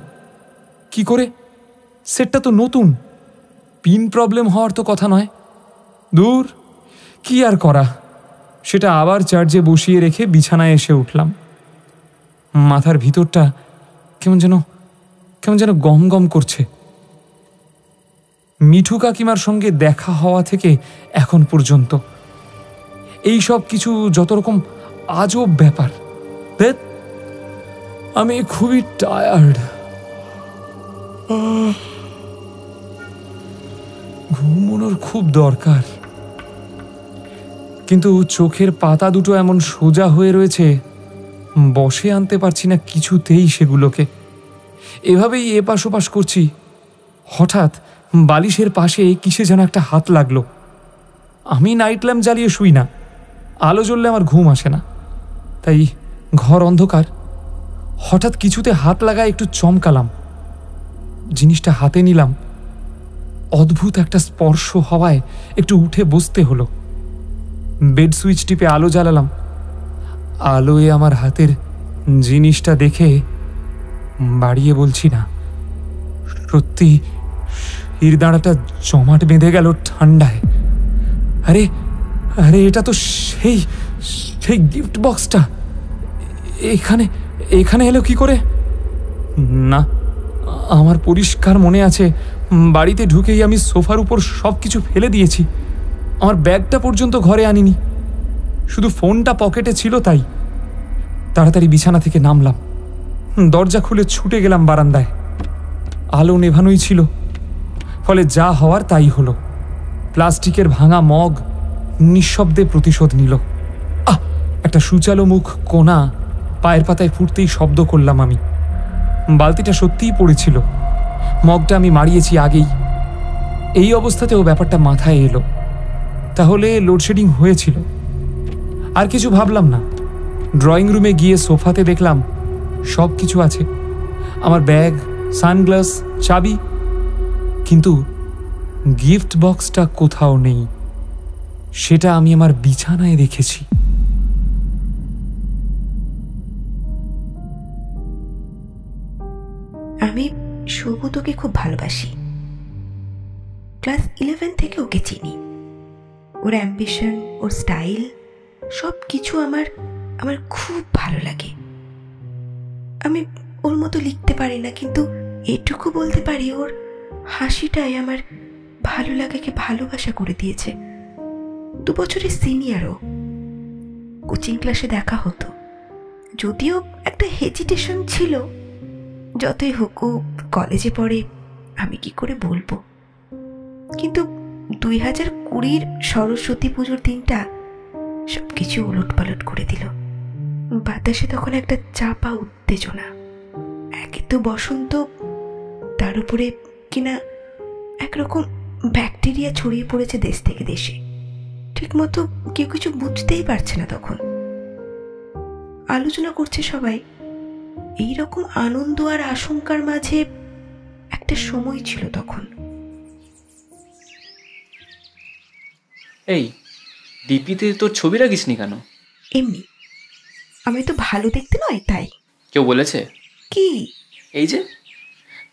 কি করে? সেটটা তো নতুন, পিন প্রবলেম হওয়ার তো কথা নয়। দূর, কি আর করা, সেটা আবার চার্জে বসিয়ে রেখে বিছানায় এসে উঠলাম। মাথার ভিতরটা কেমন যেন গম গম করছে। মিঠু কাকিমার সঙ্গে দেখা হওয়া থেকে এখন পর্যন্ত এই সব কিছু যত রকম আজব ব্যাপার। আমি খুবই টায়ার্ড, ঘুমানোর খুব দরকার। কিন্তু চোখের পাতা দুটো এমন সোজা হয়ে রয়েছে, বসে আনতে পারছি না কিছুতেই সেগুলোকে। এভাবেই এপাশ ওপাশ করছি, হঠাৎ বালিশের পাশে কিসে যেন একটা হাত লাগলো। আমি নাইট ল্যাম্প জ্বালিয়ে শুই না, আলো জ্বললে আমার ঘুম আসে না, তাই ঘর অন্ধকার। হঠাৎ কিছুতে হাত লাগায় একটু চমকালাম, জিনিসটা হাতে নিলাম। অদ্ভুত একটা স্পর্শ হওয়ায় একটু উঠে বসতে হলো। বেড সুইচ টিপে আলো জ্বালালাম। আলোয় আমার হাতের জিনিসটা দেখে বাড়িয়ে বলছি না, সত্যি শিরদাঁড়াটা জমাট বেঁধে গেল ঠান্ডায়। আরে আরে, এটা তো সেই সেই গিফট বক্সটা। এখানে এলো কি করে? না, আমার পরিষ্কার মনে আছে বাড়িতে ঢুকেই আমি সোফার উপর সব কিছু ফেলে দিয়েছি। আমার ব্যাগটা পর্যন্ত ঘরে আনিনি, শুধু ফোনটা পকেটে ছিল। তাই তাড়াতাড়ি বিছানা থেকে নামলাম, দরজা খুলে ছুটে গেলাম বারান্দায়। আলো নেভানোই ছিল, ফলে যা হওয়ার তাই হলো। প্লাস্টিকের ভাঙা মগ নিঃশব্দে প্রতিশোধ নিল। একটা সূচালো মুখ কোনা পায়ের পাতায় ফুটতেই শব্দ করলাম আমি। বালতিটা সত্যিই পড়েছিল, মগটা আমি মারিয়েছি আগেই। এই অবস্থাতেও ব্যাপারটা মাথায় এলো, তাহলে লোডশেডিং হয়েছিল। আর কিছু ভাবলাম না, ড্রয়িং রুমে গিয়ে সোফাতে দেখলাম সব কিছু আছে, আমার ব্যাগ, সানগ্লাস, চাবি। কিন্তু গিফট বক্সটা কোথাও নেই, সেটা আমি আমার বিছানায় রেখেছি। আমি সৌগতকে খুব ভালোবাসি। ক্লাস 11 থেকে ওকে চিনি। ওর অ্যাম্বিশন, ওর স্টাইল, সব কিছু আমার খুব ভালো লাগে। আমি ওর মতো লিখতে পারি না, কিন্তু এটুকু বলতে পারি ওর হাসিটাই আমার ভালো লাগাকে ভালোবাসা করে দিয়েছে। 2 বছরের সিনিয়রও। কোচিং ক্লাসে দেখা হতো, যদিও একটা হেজিটেশন ছিল। যতই হোক, ও কলেজে পড়ে, আমি কি করে বলবো। কিন্তু 2020 সরস্বতী পুজোর দিনটা সবকিছু ওলটপালট করে দিল। বাতাসে তখন একটা চাপা উত্তেজনা। একে তো বসন্ত, তার উপরে কিনা একরকম ব্যাকটেরিয়া ছড়িয়ে পড়েছে দেশ থেকে দেশে। ঠিকমতো কেউ কিছু বুঝতেই পারছে না। তখন আলোচনা করছে সবাই। এইরকম আনন্দ আর আশঙ্কার মাঝে একটা সময় ছিল তখন। এই ডিপিতে তোর ছবি রাখিসনি কেন? এমনি, আমি তো ভালো দেখতে নয় তাই। কেউ বলেছে? কি? এই যে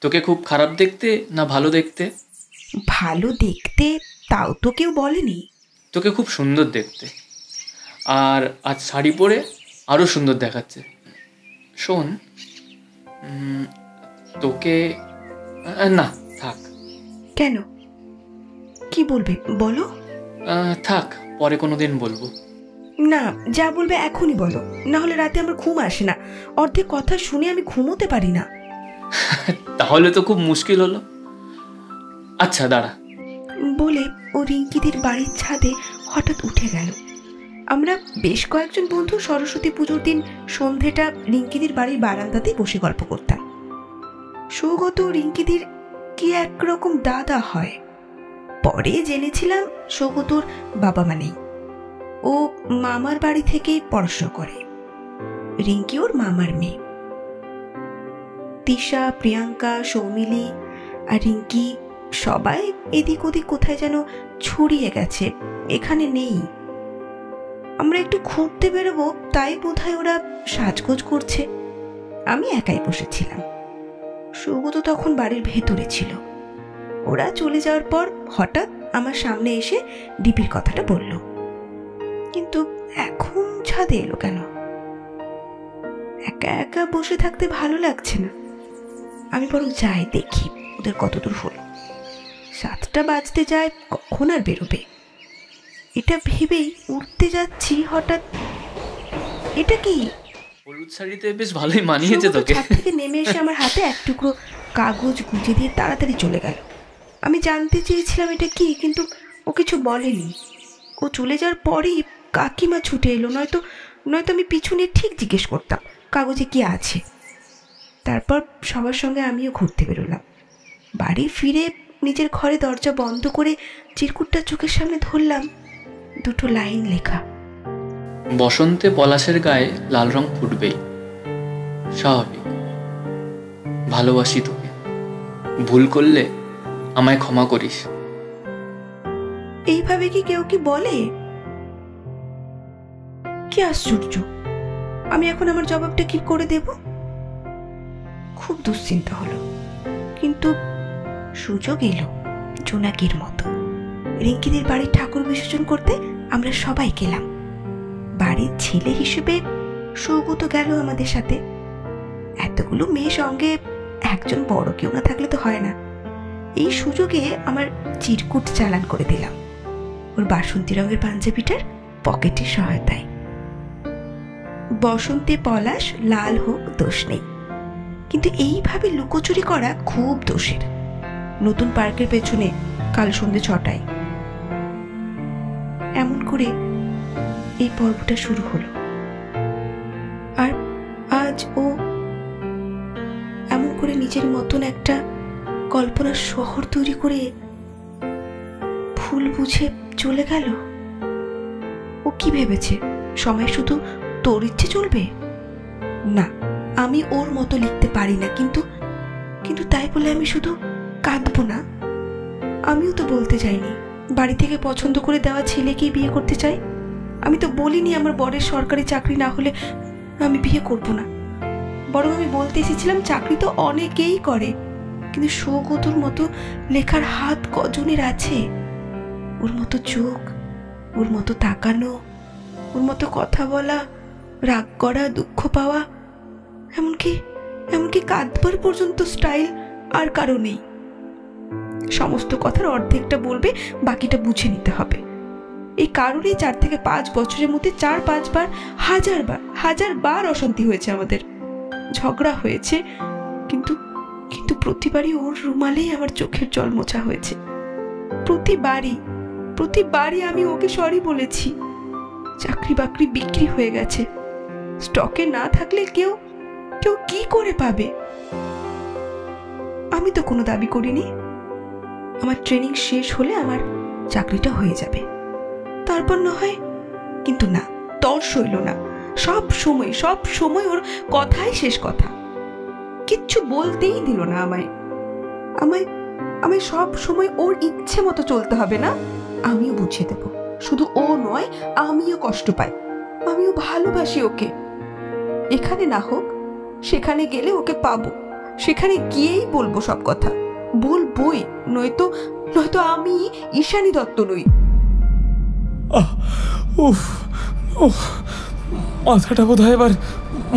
তোকে খুব খারাপ দেখতে না ভালো দেখতে? ভালো দেখতে তাও তো কেউ বলেনি। তোকে খুব সুন্দর দেখতে, আর আজ শাড়ি পরে আরও সুন্দর দেখাচ্ছে। শোন, তোকে না থাক। কেন, কি বলবে বলো? থাক, পরে কোনো দিন বলবো। না, যা বলবে এখনই বলো, না হলে রাতে আমার ঘুম আসে না। অর্ধেক কথা শুনে আমি ঘুমোতে পারি না। তাহলে তো খুব মুশকিল হলো। আচ্ছা দাঁড়া। বলে ও রিঙ্কিদির বাড়ির ছাদে হঠাৎ উঠে গেল। আমরা বেশ কয়েকজন বন্ধু সরস্বতী পুজোর দিন সন্ধেটা রিঙ্কিদির বাড়ির বারান্দাতেই বসে গল্প করতাম। সৌগত রিঙ্কিদির কি একরকম দাদা হয়। পরে জেনেছিলাম সৌগতর বাবা মা নেই, ও মামার বাড়ি থেকেই পড়াশোনা করে। রিঙ্কি ওর মামার মেয়ে। তিশা, প্রিয়াঙ্কা, সৌমিলি আর রিঙ্কি সবাই এদিক ওদিক কোথায় যেন ছড়িয়ে গেছে, এখানে নেই। আমরা একটু ঘুরতে বেরোবো তাই বোধহয় ওরা সাজগোজ করছে। আমি একাই বসেছিলাম। সৌগত তখন বাড়ির ভেতরে ছিল। ওরা চলে যাওয়ার পর হঠাৎ আমার সামনে এসে ডিপির কথাটা বলল, কিন্তু এখন ছাদে এলো কেন? একা একা বসে থাকতে ভালো লাগছে না, আমি বরং যাই দেখি ওদের কতদূর হলো। 7টা বাজতে যায়, কখন আর বেরোবে? এটা ভেবেই উঠতে যাচ্ছি, হঠাৎ এটা কি? হলুদ শাড়িতে বেশ ভালোই মানিয়েছে তোকে। ছাদ থেকে নেমে এসে আমার হাতে এক টুকরো কাগজ গুঁজে দিয়ে তাড়াতাড়ি চলে গেল। আমি জানতে চেয়েছিলাম এটা কি, কিন্তু ও কিছু বলেনি। ও চলে যাওয়ার পরেই কাকিমা ছুটে এলো, নয়তো আমি পিছনে ঠিক জিজ্ঞেস করতাম কাগজে কি আছে। তারপর সবার সঙ্গে আমিও ঘুরতে বেরোলাম। বাড়ি ফিরে নিজের ঘরে দরজা বন্ধ করে চিরকুটটা চোখের সামনে ধরলাম। 2টো লাইন লেখা, বসন্তে পলাশের গায়ে লাল রং ফুটবেই, স্বাভাবিক। ভালোবাসি তোকে, ভুল করলে আমায় ক্ষমা করিস। এইভাবে কি কেউ কি বলে? কি আশ্চর্য! আমি এখন আমার জবাবটা কি করে দেব? খুব দুশ্চিন্তা হলো, কিন্তু সুযোগ এলো জোনাকির মতো। রিঙ্কিদের বাড়ির ঠাকুর বিসর্জন করতে আমরা সবাই গেলাম। বাড়ির ছেলে হিসেবে সৌগত গেল আমাদের সাথে। এতগুলো মেয়ে সঙ্গে একজন বড় কেউ না থাকলে তো হয় না। এই সুযোগে আমার চিরকুট চালান করে দিলাম ওর বাসন্তী রঙের পাঞ্জাবিটার পকেটের সহায়তায়। বসন্তে পলাশ লাল হোক দোষ নেই, কিন্তু এইভাবে লুকোচুরি করা খুব দোষের। নতুন পার্কের পেছনে কাল সন্ধ্যে 6টায়। এমন করে এই পর্বটা শুরু হলো। আর আজ ও এমন করে নিজের মতন একটা কল্পনার শহর তৈরি করে ভুল বুঝে চলে গেল। ও কি ভেবেছে সময় শুধু তোর ইচ্ছে চলবে? না, আমি ওর মতো লিখতে পারি না, কিন্তু তাই বলে আমি শুধু কাঁদবো না। আমিও তো বলতে চাইনি বাড়ি থেকে পছন্দ করে দেওয়া ছেলেকেই বিয়ে করতে চাই। আমি তো বলিনি আমার বরের সরকারি চাকরি না হলে আমি বিয়ে করব না। বরং আমি বলতে এসেছিলাম চাকরি তো অনেকেই করে, কিন্তু সৌগতর মতো লেখার হাত কজনের আছে? ওর মতো চোখ, ওর মতো তাকানো, ওর মতো কথা বলা, রাগ করা, দুঃখ পাওয়া, এমনকি কাঁদবার পর্যন্ত স্টাইল আর কারো নেই। সমস্ত কথার অর্ধেকটা বলবে, বাকিটা বুঝে নিতে হবে। এই কারণেই 4 থেকে 5 বছরের মধ্যে 4-5 বার, হাজার বার অশান্তি হয়েছে আমাদের, ঝগড়া হয়েছে, কিন্তু প্রতিবারই ওর রুমালেই আমার চোখের জল মোছা হয়েছে। প্রতিবারই আমি ওকে সরি বলেছি। চাকরি বাকরি বিক্রি হয়ে গেছে, স্টকে না থাকলে কেউ কি করে পাবে? আমি তো কোনো দাবি করিনি। আমার ট্রেনিং শেষ হলে আমার চাকরিটা হয়ে যাবে, তারপর না হয়। কিন্তু না, তর সইল না। সব সময় ওর কথাই শেষ কথা। কিচ্ছু বলতেই দিল না আমায় সব সময় ওর ইচ্ছে মতো চলতে হবে না। আমিও বুঝিয়ে দেব। শুধু ও নয়, আমিও কষ্ট পাই, আমিও ভালোবাসি ওকে। এখানে না হোক, সেখানে গেলে ওকে পাবো, সেখানে গিয়েই বলবো সব কথা। বলবই, নয়তো আমি ঈশানী দত্ত নই।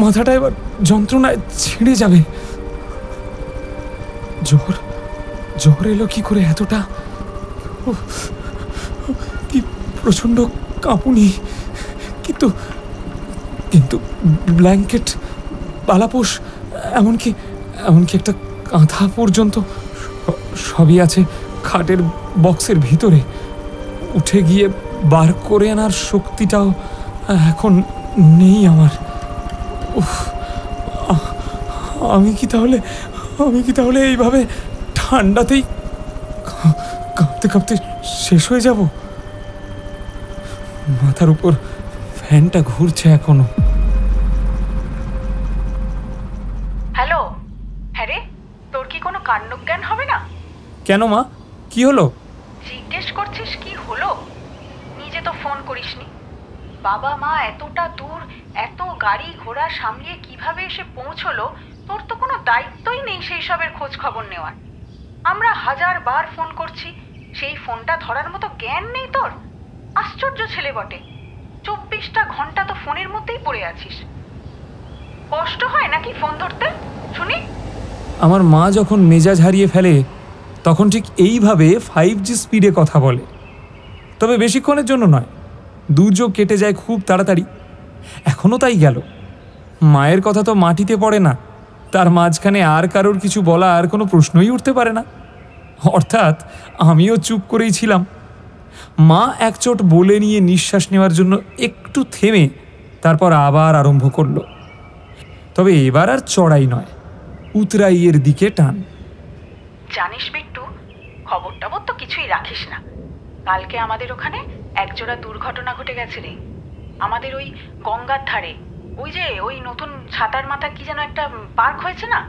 মাথাটা এবার যন্ত্রণায় ছিঁড়ে যাবে। জ্বর এলো কি করে এতটা? কি প্রচন্ড কাঁপুনি, কিন্তু ব্ল্যাঙ্কেট, পালাপোষ, এমনকি একটা কাঁথা পর্যন্ত সবই আছে খাটের বক্সের ভিতরে। উঠে গিয়ে বার করে আনার শক্তিটাও এখন নেই আমার। আমি কি তাহলে এইভাবে ঠান্ডাতেই কাঁপতে শেষ হয়ে যাব? মাথার উপর ফ্যানটা ঘুরছে এখনো। হ্যালো, হ্যাঁ রে কাণ্ডজ্ঞান হবে না? কেন মা, কি হলো? জিজ্ঞেস করছিস কি হলো? নিজে তো ফোন করিসনি। বাবা মা এতটা দূর এত গাড়ি ঘোড়া সামলিয়ে কিভাবে এসে পৌঁছলো, তোর তো কোনো দায়িত্বই নেই সেই সবের খোঁজ খবর নেওয়ার। আমরা 1000 বার ফোন করছি, সেই ফোনটা ধরার মতো জ্ঞান নেই তোর? আশ্চর্য ছেলে বটে, 24টা ঘন্টা তো ফোনের মধ্যেই পড়ে আছিস। কষ্ট হয় নাকি ফোন ধরতে শুনি? আমার মা যখন মেজাজ হারিয়ে ফেলে তখন ঠিক এইভাবে 5G স্পিডে কথা বলে। তবে বেশিক্ষণের জন্য নয়, দুর্যোগ কেটে যায় খুব তাড়াতাড়ি। এখনও তাই গেল। মায়ের কথা তো মাটিতে পড়ে না, তার মাঝখানে আর কারোর কিছু বলা আর কোনো প্রশ্নই উঠতে পারে না। অর্থাৎ আমিও চুপ করেই ছিলাম। মা একচোট বলে নিয়ে নিঃশ্বাস নেওয়ার জন্য একটু থেমে তারপর আবার আরম্ভ করল। তবে এবার আর চড়াই নয়, উতরাইয়ের দিকে টান। জানিস বিট্টু, খবর টবর তো কিছুই রাখিস না। কালকে আমাদের ওখানে একজোড়া দুর্ঘটনা ঘটে গেছে রে। আমাদের ওই গঙ্গার ধারে ওই যে ওই নতুন ছাতার মাথা কি যেন একটা পার্ক হয়েছে না?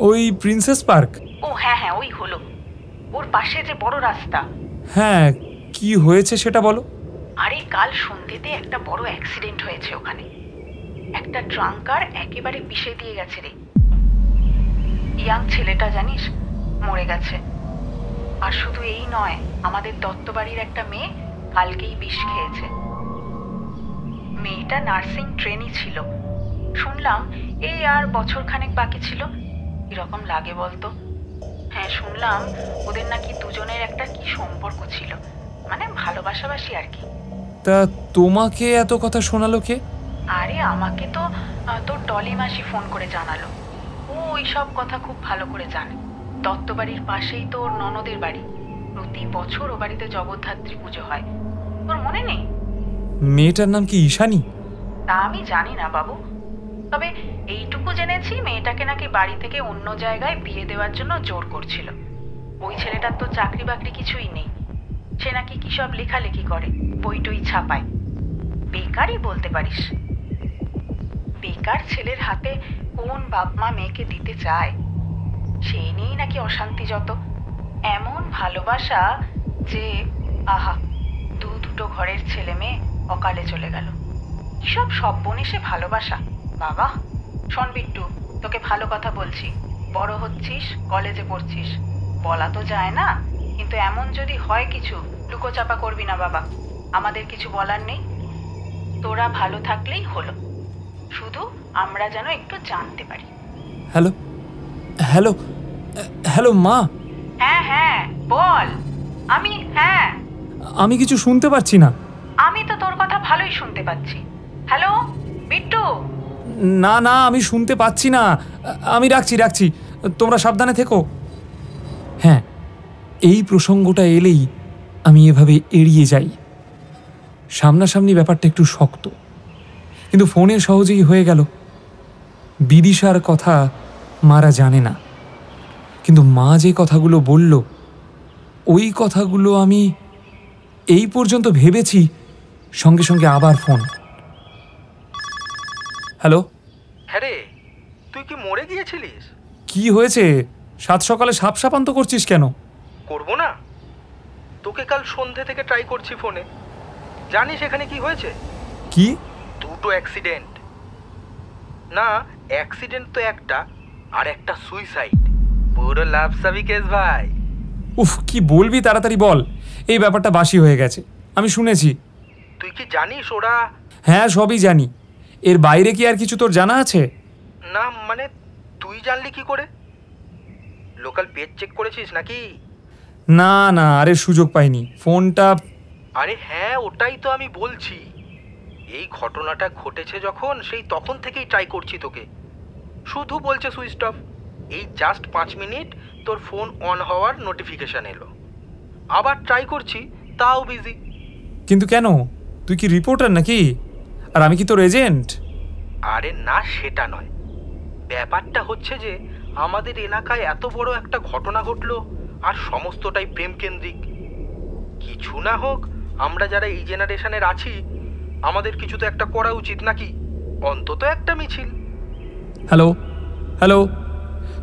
ওই প্রিন্সেস পার্ক? ও হ্যাঁ হ্যাঁ, ওই হলো। ওর পাশে যে বড় রাস্তা। হ্যাঁ, কি হয়েছে সেটা বলো। আরে কাল সন্ধ্যেতে একটা বড় অ্যাক্সিডেন্ট হয়েছে ওখানে। একটা ট্রাঙ্কার একেবারে পিষে দিয়ে গেছে রে। ইয়াং ছেলেটা জানিস মরে গেছে। আর শুধু এই নয়, আমাদের দত্তবাড়ির একটা মেয়ে কালকেই বিষ খেয়েছে। মেয়েটা নার্সিং ট্রেনি ছিল। শুনলাম এই আর বছরখানেক বাকি ছিল। কিরকম লাগে বলতো? হ্যাঁ, শুনলাম ওদের নাকি দুজনের একটা কি সম্পর্ক ছিল, মানে ভালোবাসাবাসি আর কি। তা তোমাকে এত কথা শোনালো কে? আরে আমাকে তো তোর ডলি মাসি ফোন করে জানালো। ও ওই সব কথা খুব ভালো করে জানে। দত্তবাড়ির পাশেই তো ওর ননদের বাড়ি। প্রতি বছর ও বাড়িতে জগদ্ধাত্রী পুজো হয়, তোর মনে নেই? মেয়েটার নাম কি ঈশানী? তা আমি জানি না বাবু, তবে এইটুকু জেনেছি মেয়েটাকে নাকি বাড়ি থেকে অন্য জায়গায় বিয়ে দেওয়ার জন্য জোর করছিল। ওই ছেলেটার তো চাকরি বাকরি কিছুই নেই। সে নাকি কি সব লেখালেখি করে, বই টই ছাপায়। বেকারই বলতে পারিস। বেকার ছেলের হাতে কোন বাপ মা মেয়েকে দিতে চায়? সেই নিয়েই নাকি অশান্তি যত। এমন ভালোবাসা যে আহা, দুটো ঘরের ছেলে মেয়ে অকালে চলে গেল। কিসব সব্বনেশে ভালোবাসা বাবা। শোন বিট্টু, তোকে ভালো কথা বলছি। বড় হচ্ছিস, কলেজে পড়ছিস, বলা তো যায় না, কিন্তু এমন যদি হয় কিছু লুকোচাপা করবি না বাবা। আমাদের কিছু বলার নেই, তোরা ভালো থাকলেই হলো। শুধু আমরা যেন একটু জানতে পারি। হ্যালো হ্যালো হ্যালো মা। হ্যাঁ হ্যাঁ বল। আমি কিছু শুনতে পাচ্ছি না। আমি তো তোর কথা ভালোই শুনতে পাচ্ছি। হ্যালো বিট্টু। না না, আমি শুনতে পাচ্ছি না। আমি রাখছি, তোমরা সাবধানে থেকো। হ্যাঁ, এই প্রসঙ্গটা এলেই আমি এভাবে এড়িয়ে যাই। সামনাসামনি ব্যাপারটা একটু শক্ত, কিন্তু ফোনে সহজেই হয়ে গেল। বিদিশার কথা মারা জানে না, কিন্তু মা যে কথাগুলো বলল ওই কথাগুলো আমি এই পর্যন্ত ভেবেছি। সঙ্গে সঙ্গে আবার ফোন। হ্যালো। হ্যাঁ রে, তুই কি মরে গিয়েছিলিস? কি হয়েছে? সাত সকালে সাপসাপান্ত করছিস কেন? করবো না? তোকে কাল সন্ধে থেকে ট্রাই করছি ফোনে। জানিস এখানে কি হয়েছে? কি? দুটো অ্যাক্সিডেন্ট। না, অ্যাক্সিডেন্ট তো একটা, আর একটা সুইসাইড। পুরো লাভ সাবি কেস ভাই। উফ, কি বলবি তাড়াতাড়ি বল। এই ব্যাপারটা বাসি হয়ে গেছে, আমি শুনেছি। তুই কি জানিস ওরা? হ্যাঁ, সবই জানি। এর বাইরে কি আর কিছু তোর জানা আছে? না মানে তুই জানলি কি করে? লোকাল পেজ চেক করেছিস নাকি? না না, আরে সুযোগ পাইনি ফোনটা। আরে হ্যাঁ, ওটাই তো আমি বলছি। এই ঘটনাটা ঘটেছে যখন, সেই তখন থেকেই ট্রাই করছি তোকে। শুধু বলছে সুইচ অফ। এই জাস্ট 5 মিনিট তোর ফোন অন হওয়ার নোটিফিকেশন এলো। আবার ট্রাই করছি, তাও বিজি। কিন্তু কেন? তুই কি রিপোর্টার নাকি? আর আমি কি তোর এজেন্ট? আরে না, সেটা নয়। ব্যাপারটা হচ্ছে যে আমাদের এলাকায় এত বড় একটা ঘটনা ঘটলো, আর সমস্তটাই প্রেম কেন্দ্রিক। কিছু না হোক, আমরা যারা এই জেনারেশনের আছি আমাদের কিছু তো একটা করা উচিত নাকি? অন্তত একটা মিছিল। হ্যালো হ্যালো,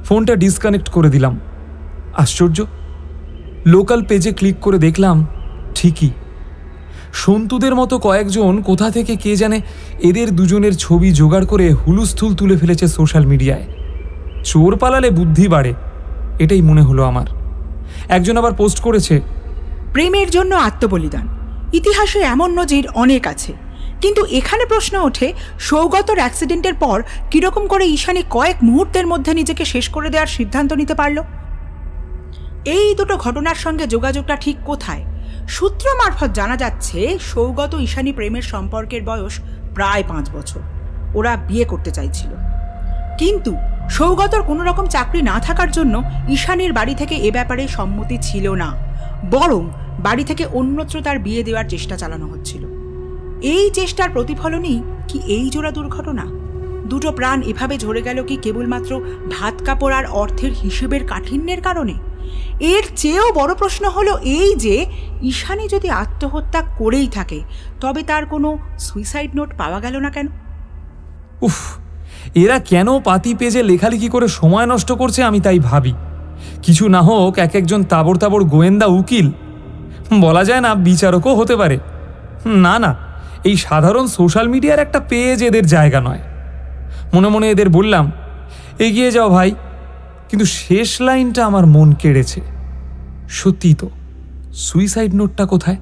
ফোনটা ডিসকানেক্ট করে দিলাম। আশ্চর্য, লোকাল পেজে ক্লিক করে দেখলাম ঠিকই সন্তুদের মতো কয়েকজন কোথা থেকে কে জানে এদের দুজনের ছবি জোগাড় করে হুলুস্থুল তুলে ফেলেছে সোশ্যাল মিডিয়ায়। চোর পালালে বুদ্ধি বাড়ে, এটাই মনে হলো আমার। একজন আবার পোস্ট করেছে, প্রেমের জন্য আত্মবলিদান, ইতিহাসে এমন নজির অনেক আছে, কিন্তু এখানে প্রশ্ন ওঠে সৌগতর অ্যাক্সিডেন্টের পর কিরকম করে ঈশানী কয়েক মুহূর্তের মধ্যে নিজেকে শেষ করে দেওয়ার সিদ্ধান্ত নিতে পারল। এই দুটো ঘটনার সঙ্গে যোগাযোগটা ঠিক কোথায়? সূত্র মারফত জানা যাচ্ছে সৌগত ঈশানী প্রেমের সম্পর্কের বয়স প্রায় 5 বছর। ওরা বিয়ে করতে চাইছিল, কিন্তু সৌগতর কোনো রকম চাকরি না থাকার জন্য ঈশানীর বাড়ি থেকে এ ব্যাপারে সম্মতি ছিল না, বরং বাড়ি থেকে অন্যত্র তার বিয়ে দেওয়ার চেষ্টা চালানো হচ্ছিল। এই চেষ্টার প্রতিফলনই কি এই জোড়া দুর্ঘটনা? দুটো প্রাণ এভাবে ঝরে গেল কি কেবলমাত্র ভাত কাপড় আর অর্থের হিসেবের কাঠিন্যের কারণে? এর চেয়েও বড় প্রশ্ন হলো এই যে ঈশানী যদি আত্মহত্যা করেই থাকে তবে তার কোনো সুইসাইড নোট পাওয়া গেল না কেন? উফ, এরা কেন পাতি পেজে লেখালেখি করে সময় নষ্ট করছে আমি তাই ভাবি। কিছু না হোক এক একজন তাবড় তাবড় গোয়েন্দা উকিল, বলা যায় না বিচারকও হতে পারে। না না, এই সাধারণ সোশ্যাল মিডিয়ার একটা পেজ এদের জায়গা নয়। মনে মনে এদের বললাম, এগিয়ে যাও ভাই, কিন্তু শেষ লাইনটা আমার মন কেড়েছে। সত্যি তো, সুইসাইড নোটটা কোথায়?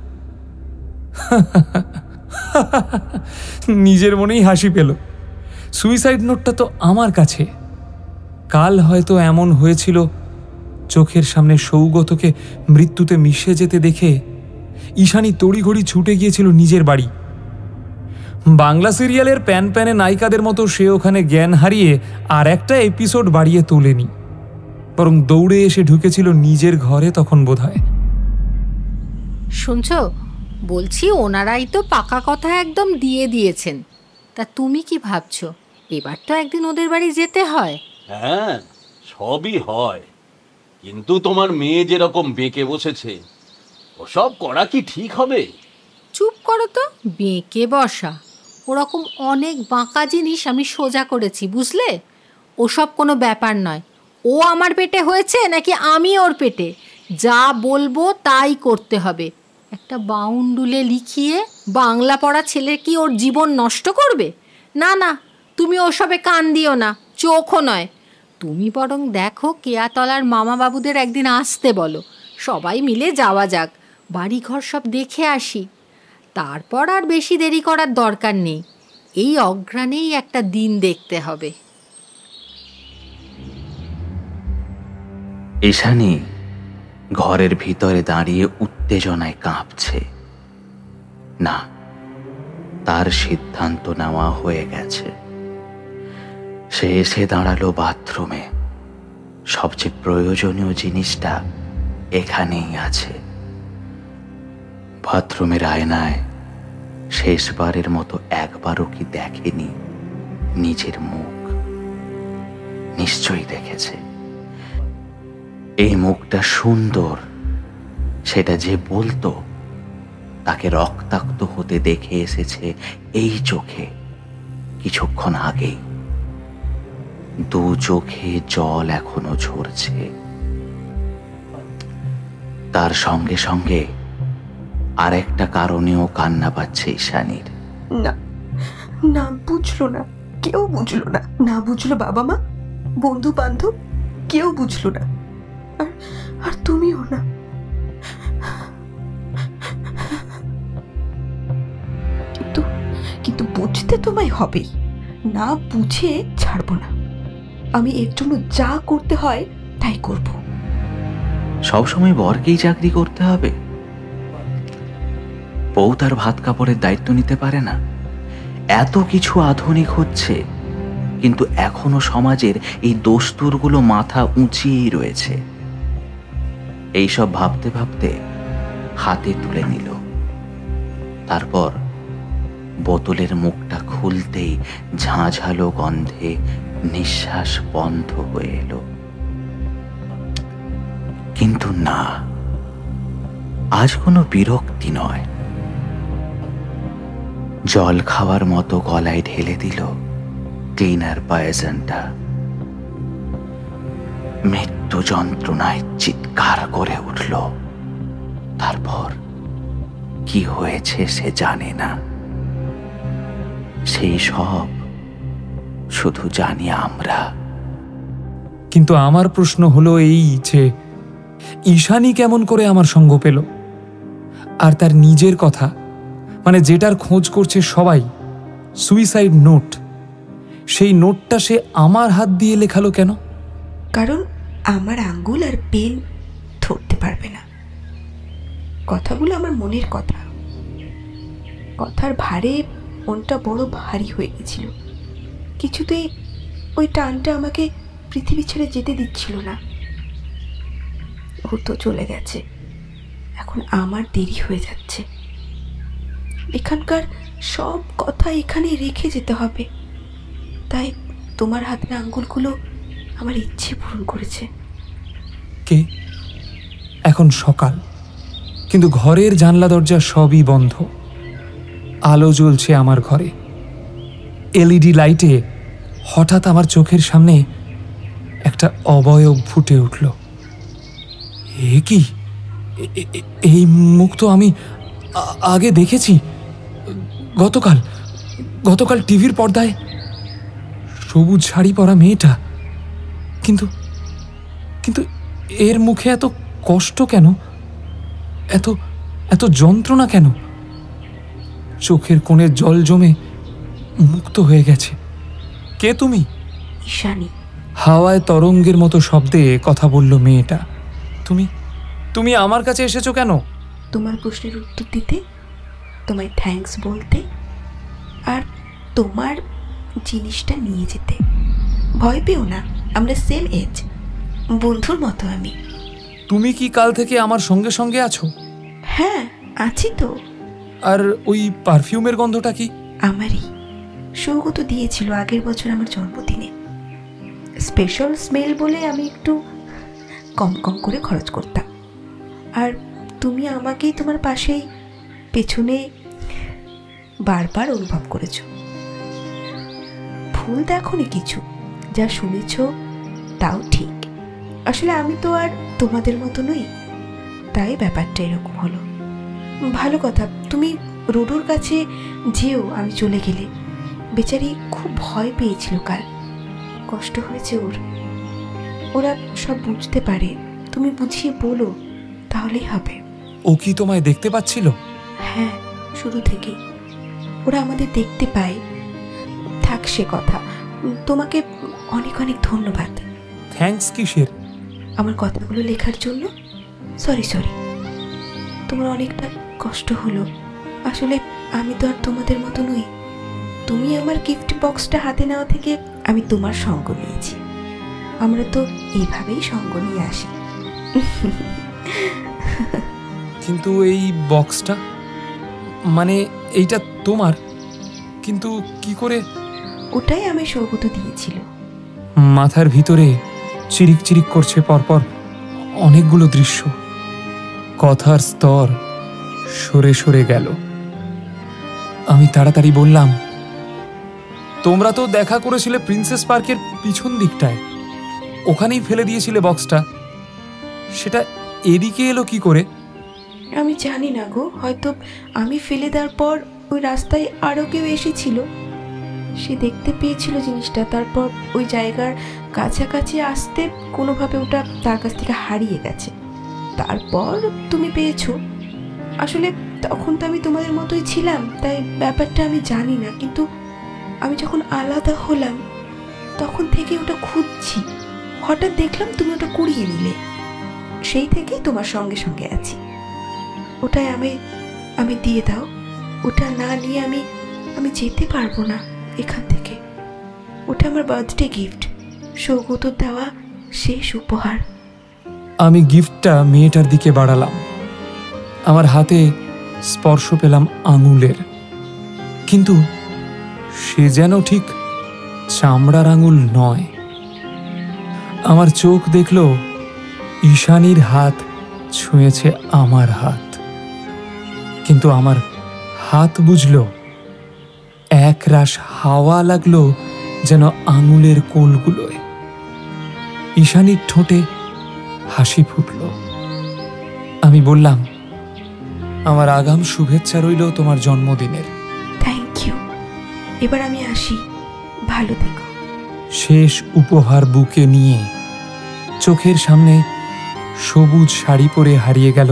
নিজের মনেই হাসি পেল। সুইসাইড নোটটা তো আমার কাছে। কাল হয়তো এমন হয়েছিল, চোখের সামনে সৌগতকে মৃত্যুতে মিশে যেতে দেখে ঈশানী তড়িঘড়ি ছুটে গিয়েছিল নিজের বাড়ি। বাংলা সিরিয়ালের প্যান প্যানে নায়িকাদের মতো সে ওখানে জ্ঞান হারিয়ে আর একটা এপিসোড বাড়িয়ে তোলেনি, বরং দৌড়ে এসে ঢুকেছিল নিজের ঘরে। তখন বোধহয় শুনছো, বলছি ওনারাই তো পাকা কথা একদম দিয়ে দিয়েছেন। তা তুমি কি ভাবছো? এবার তো একদিন ওদের বাড়ি যেতে হয়। হ্যাঁ, সবই হয়, কিন্তু তোমার মেয়ে যেরকম বেঁকে বসেছে, ওসব করা কি ঠিক হবে? চুপ করো তো, বেঁকে বসা। ওরকম অনেক বাঁকা জিনিস আমি সোজা করেছি, বুঝলে? ওসব কোনো ব্যাপার নয়। ও আমার পেটে হয়েছে নাকি আমি ওর পেটে, যা বলবো তাই করতে হবে। একটা বাউন্ডুলে লিখিয়ে বাংলা পড়া ছেলে কি ওর জীবন নষ্ট করবে? না না, তুমি ওসবে কান দিও না, চোখও নয়। তুমি বরং দেখো কেয়াতলার মামা বাবুদের একদিন আসতে বলো, সবাই মিলে যাওয়া যাক, বাড়িঘর সব দেখে আসি। তারপর আর বেশি দেরি করার দরকার নেই, এই অঘ্রাণেই একটা দিন দেখতে হবে। ঈশানী ঘরের ভিতরে দাঁড়িয়ে উত্তেজনায় কাঁপছে। না, তার সিদ্ধান্ত নেওয়া হয়ে গেছে। সে এসে দাঁড়ালো বাথরুমে। সবচেয়ে প্রয়োজনীয় জিনিসটা এখানেই আছে। বাথরুমের আয়নায় শেষবারের মতো একবারও কি দেখেনি নিজের মুখ? নিশ্চয়ই দেখেছে। এই মুখটা সুন্দর, সেটা যে বলতো, তাকে রক্তাক্ত হতে দেখে এসেছে এই চোখে কিছুক্ষণ আগেই। দু চোখে জল এখনো ঝরছে। তার সঙ্গে সঙ্গে আরেকটা কারণেও কান্না পাচ্ছে ঈশানীর। না না, বুঝলো না, কেউ বুঝলো না। না বুঝলো বাবা মা, বন্ধু বান্ধব, কেউ বুঝলো না। আর তুমিও না। কিন্তু বুঝতে তোমায় হবেই, না বুঝে ছাড়বো না। আমি এর জন্য যা করতে হয় তাই করব। সবসময় বরকেই চাকরি করতে হবে? বউ তার ভাত কাপড়ের দায়িত্ব নিতে পারে না? এত কিছু আধুনিক হচ্ছে, কিন্তু এখনো সমাজের এই দস্তুরগুলো মাথা উঁচিয়েই রয়েছে। এইসব ভাবতে ভাবতে হাতে তুলে নিল। তারপর বোতলের মুখটা খুলতেই ঝাঁঝালো গন্ধে নিঃশ্বাস বন্ধ হয়ে এলো। কিন্তু না, আজ কোনো বিরক্তি নয়। জল খাওয়ার মতো গলায় ঢেলে দিল ক্লিনার পয়জনটা। মৃত্যু যন্ত্রণায় চিৎকার করে উঠল। তারপর কি হয়েছে সে জানে না। সেই সব শুধু জানি আমরা। কিন্তু আমার প্রশ্ন হলো এই যে ঈশানী কেমন করে আমার সঙ্গ পেল? আর তার নিজের কথা, মানে যেটার খোঁজ করছে সবাই, সুইসাইড নোট, সেই নোটটা সে আমার হাত দিয়ে লেখালো কেন? কারণ আমার আঙ্গুল আর পেন ধরতে পারবে না। কথাগুলো আমার মনের কথা। কথার ভারে মনটা বড় ভারী হয়ে গেছিল। কিছুতেই ওই টানটা আমাকে পৃথিবী ছেড়ে যেতে দিচ্ছিল না। ও তো চলে গেছে, এখন আমার দেরি হয়ে যাচ্ছে। এখানকার সব কথা এখানে রেখে যেতে হবে, তাই তোমার হাতের আঙ্গুলগুলো আমার ইচ্ছে পূরণ করেছে। কে? এখন সকাল, কিন্তু ঘরের জানলা দরজা সবই বন্ধ। আলো জ্বলছে আমার ঘরে। এলইডি লাইটে হঠাৎ আমার চোখের সামনে একটা অবয়ব ফুটে উঠল। এ কি? এই মুখ তো আমি আগে দেখেছি। গতকাল টিভির পর্দায় সবুজ শাড়ি পরা মেয়েটা। কিন্তু কিন্তু এর মুখে এত কষ্ট কেন? এত যন্ত্রণা কেন? চোখের কোণে জল জমে মুক্ত হয়ে গেছে। কে তুমি? ঈশানী। হাওয়ায় তরঙ্গের মতো শব্দে কথা বলল মেয়েটা। তুমি আমার কাছে এসেছো কেন? তোমার প্রশ্নের উত্তর দিতে, তোমায় থ্যাঙ্কস বলতে, আর তোমার জিনিসটা নিয়ে যেতে। ভয় পেও না, আমরা সেম এজ, বন্ধুর মতো। আমি। তুমি কি কাল থেকে আমার সঙ্গে সঙ্গে আছো? হ্যাঁ, আছি তো। আর ওই পারফিউমের গন্ধটা কি? আমারই। সৌগত দিয়েছিল আগের বছর আমার জন্মদিনে। স্পেশাল স্মেল বলে আমি একটু কম কম করে খরচ করতাম। আর তুমি আমাকেই তোমার পাশেই পেছনে বারবার অনুভব করেছ। ভুল দেখোনি কিছু, যা শুনেছ তাও ঠিক। আসলে আমি তো আর তোমাদের মতো নই, তাই ব্যাপারটা এরকম হলো। ভালো কথা, তুমি রোডুর কাছে যেও আমি চলে গেলে। বেচারি খুব ভয় পেয়েছিল কাল, কষ্ট হয়েছে ওর। ওরা সব বুঝতে পারে, তুমি বুঝিয়ে বলো, তাহলেই হবে। ও কি তোমায় দেখতে পাচ্ছিল? হ্যাঁ, শুরু থেকেই ওরা আমাদের দেখতে পায়। থাক সে কথা। তোমাকে অনেক অনেক ধন্যবাদ। থ্যাঙ্কস কিসের? আমার কথাগুলো লেখার জন্য। সরি। তোমার অনেকটা কষ্ট হলো। আসলে আমি তো আর তোমাদের মতো নই। তুমি আমার গিফট বক্সটা হাতে নেওয়া থেকে আমি তোমার সঙ্গ নিয়েছি। আমরা তো এইভাবেই সঙ্গ নিয়ে আসি। কিন্তু এই বক্সটা, মানে এইটা তোমার, কিন্তু কি করে? ওটাই আমি সৌগত দিয়েছিল। মাথার ভিতরে চিরিক চিরিক করছে পরপর অনেকগুলো দৃশ্য। কথার স্তর সরে সরে গেল। আমি তাড়াতাড়ি বললাম, তোমরা তো দেখা করেছিলে প্রিন্সেস পার্কের পিছন দিকটায়, ওখানেই ফেলে দিয়েছিলে বক্সটা। সেটা এদিকে এলো কি করে? আমি জানি না গো, হয়তো আমি ফেলে দেওয়ার পর ওই রাস্তায় আরও কেউ এসেছিল। সে দেখতে পেয়েছিল জিনিসটা, তারপর ওই জায়গার কাছাকাছি আসতে কোনোভাবে ওটা তার কাছ থেকে হারিয়ে গেছে। তারপর তুমি পেয়েছো। আসলে তখন তো আমি তোমাদের মতোই ছিলাম, তাই ব্যাপারটা আমি জানি না। কিন্তু আমি যখন আলাদা হলাম তখন থেকে ওটা খুঁজছি। হঠাৎ দেখলাম তুমি ওটা কুড়িয়ে নিলে, সেই থেকেই তোমার সঙ্গে সঙ্গে আছি। ওটাই আমি দিয়ে দাও। ওটা না নিয়ে আমি যেতে পারবো না এখান থেকে। ওটা আমার বার্থডে গিফট, সৌগতর দেওয়া শেষ উপহার। আমি গিফটটা মেয়েটার দিকে বাড়ালাম। আমার হাতে স্পর্শ পেলাম আঙুলের, কিন্তু সে যেন ঠিক চামড়ার আঙুল নয়। আমার চোখ দেখল ঈশানীর হাত ছুঁয়েছে আমার হাত, কিন্তু আমার হাত বুঝল এক রাশ হাওয়া লাগলো যেন আঙুলের কোলগুলোয়। ঈশানীর ঠোঁটে হাসি ফুটল। আমি বললাম, আমার আগাম শুভেচ্ছা রইল তোমার জন্মদিনের। Thank you. এবার আমি আসি, ভালো থেকো। শেষ উপহার বুকে নিয়ে চোখের সামনে সবুজ শাড়ি পরে হারিয়ে গেল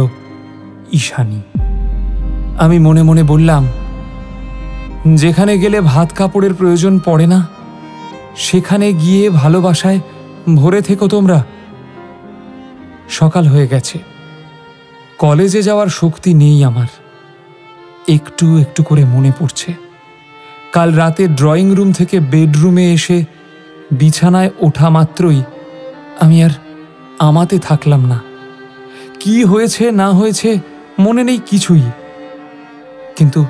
ঈশানী। আমি মনে মনে বললাম, যেখানে গেলে ভাত কাপড়ের প্রয়োজন পড়ে না, সেখানে গিয়ে ভালোবাসায় ভরে থেকো তোমরা। সকাল হয়ে গেছে, কলেজে যাওয়ার শক্তি নেই আমার। একটু একটু করে মনে পড়ছে কাল রাতে ড্রয়িং রুম থেকে বেডরুমে এসে বিছানায় ওঠা মাত্রই আমি আর আমাতে থাকলাম না। কি হয়েছে না হয়েছে মনে নেই কিছুই, কিন্তু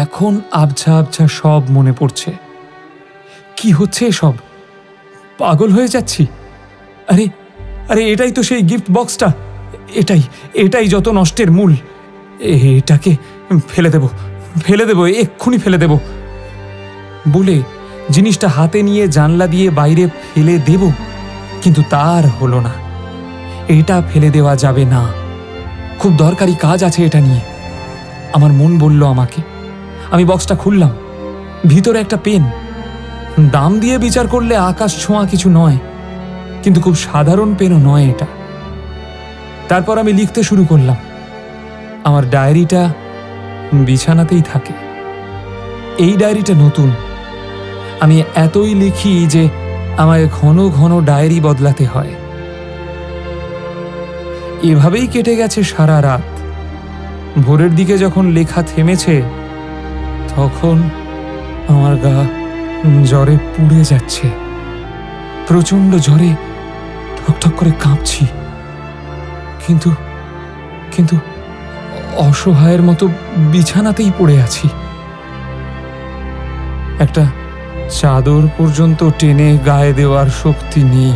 এখন আবছা আবছা সব মনে পড়ছে। কি হচ্ছে সব? পাগল হয়ে যাচ্ছি। আরে আরে এটাই তো সেই গিফট বক্সটা, এটাই যত নষ্টের মূল। এটাকে ফেলে দেব, এক্ষুনি ফেলে দেব বলে জিনিসটা হাতে নিয়ে জানলা দিয়ে বাইরে ফেলে দেব, কিন্তু তার হলো না। এটা ফেলে দেওয়া যাবে না, খুব দরকারি কাজ আছে এটা নিয়ে। আমার মন বলল আমাকে। আমি বক্সটা খুললাম, ভিতরে একটা পেন। দাম দিয়ে বিচার করলে আকাশ ছোঁয়া কিছু নয়, কিন্তু খুব সাধারণ পেনও নয় এটা। তারপর আমি লিখতে শুরু করলাম। আমার ডায়েরিটা বিছানাতেই থাকে। এই ডায়েরিটা নতুন। আমি এতই লিখি যে আমায় ঘন ঘন ডায়েরি বদলাতে হয়। এভাবেই কেটে গেছে সারা রাত। ভোরের দিকে যখন লেখা থেমেছে, তখন আমার গা জ্বরে পুড়ে যাচ্ছে। প্রচন্ড জ্বরে ঠকঠক করে কাঁপছি, কিন্তু অসহায়ের মতো বিছানাতেই পড়ে আছি। একটা চাদর পর্যন্ত টেনে গায়ে দেওয়ার শক্তি নেই।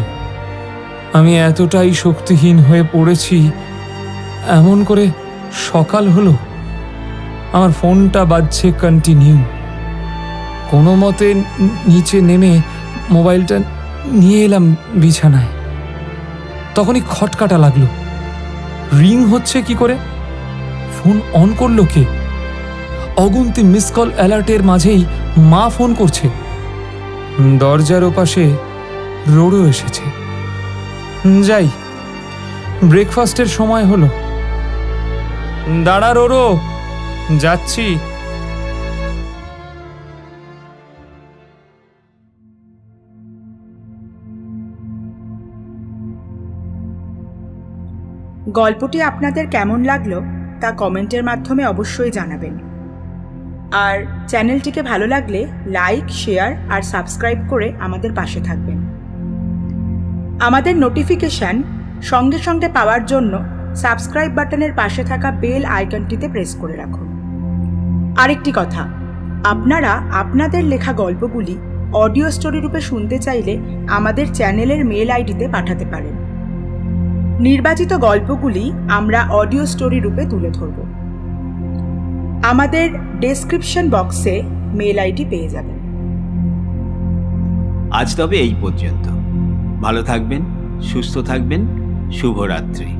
আমি এতটাই শক্তিহীন হয়ে পড়েছি। এমন করে সকাল হলো, আমার ফোনটা বাজছে কন্টিনিউ। কোনো মতে নিচে নেমে মোবাইলটা নিয়ে এলাম বিছানায়। তখনই খটকাটা লাগলো। রিং হচ্ছে কি করে? ফোন অন করলো কে? অগুন্তি মিস কল অ্যালার্টের মাঝেই মা ফোন করছে। দরজার ওপাশে রোড়ো এসেছে। যাই, ব্রেকফাস্টের সময় হলো। দাঁড়া রোড়ো, যাচ্ছি। গল্পটি আপনাদের কেমন লাগলো তা কমেন্টের মাধ্যমে অবশ্যই জানাবেন। আর চ্যানেলটিকে ভালো লাগলে লাইক, শেয়ার আর সাবস্ক্রাইব করে আমাদের পাশে থাকবেন। আমাদের নোটিফিকেশান সঙ্গে সঙ্গে পাওয়ার জন্য সাবস্ক্রাইব বাটনের পাশে থাকা বেল আইকনটিতে প্রেস করে রাখুন। আরেকটি কথা, আপনারা আপনাদের লেখা গল্পগুলি অডিও স্টোরি রূপে শুনতে চাইলে আমাদের চ্যানেলের মেল আইডিতে পাঠাতে পারেন। নির্বাচিত গল্পগুলি আমরা অডিও স্টোরি রূপে তুলে ধরব। আমাদের ডেসক্রিপশন বক্সে মেল আইডি পেয়ে যাবেন। আজ তবে এই পর্যন্ত। ভালো থাকবেন, সুস্থ থাকবেন। শুভরাত্রি।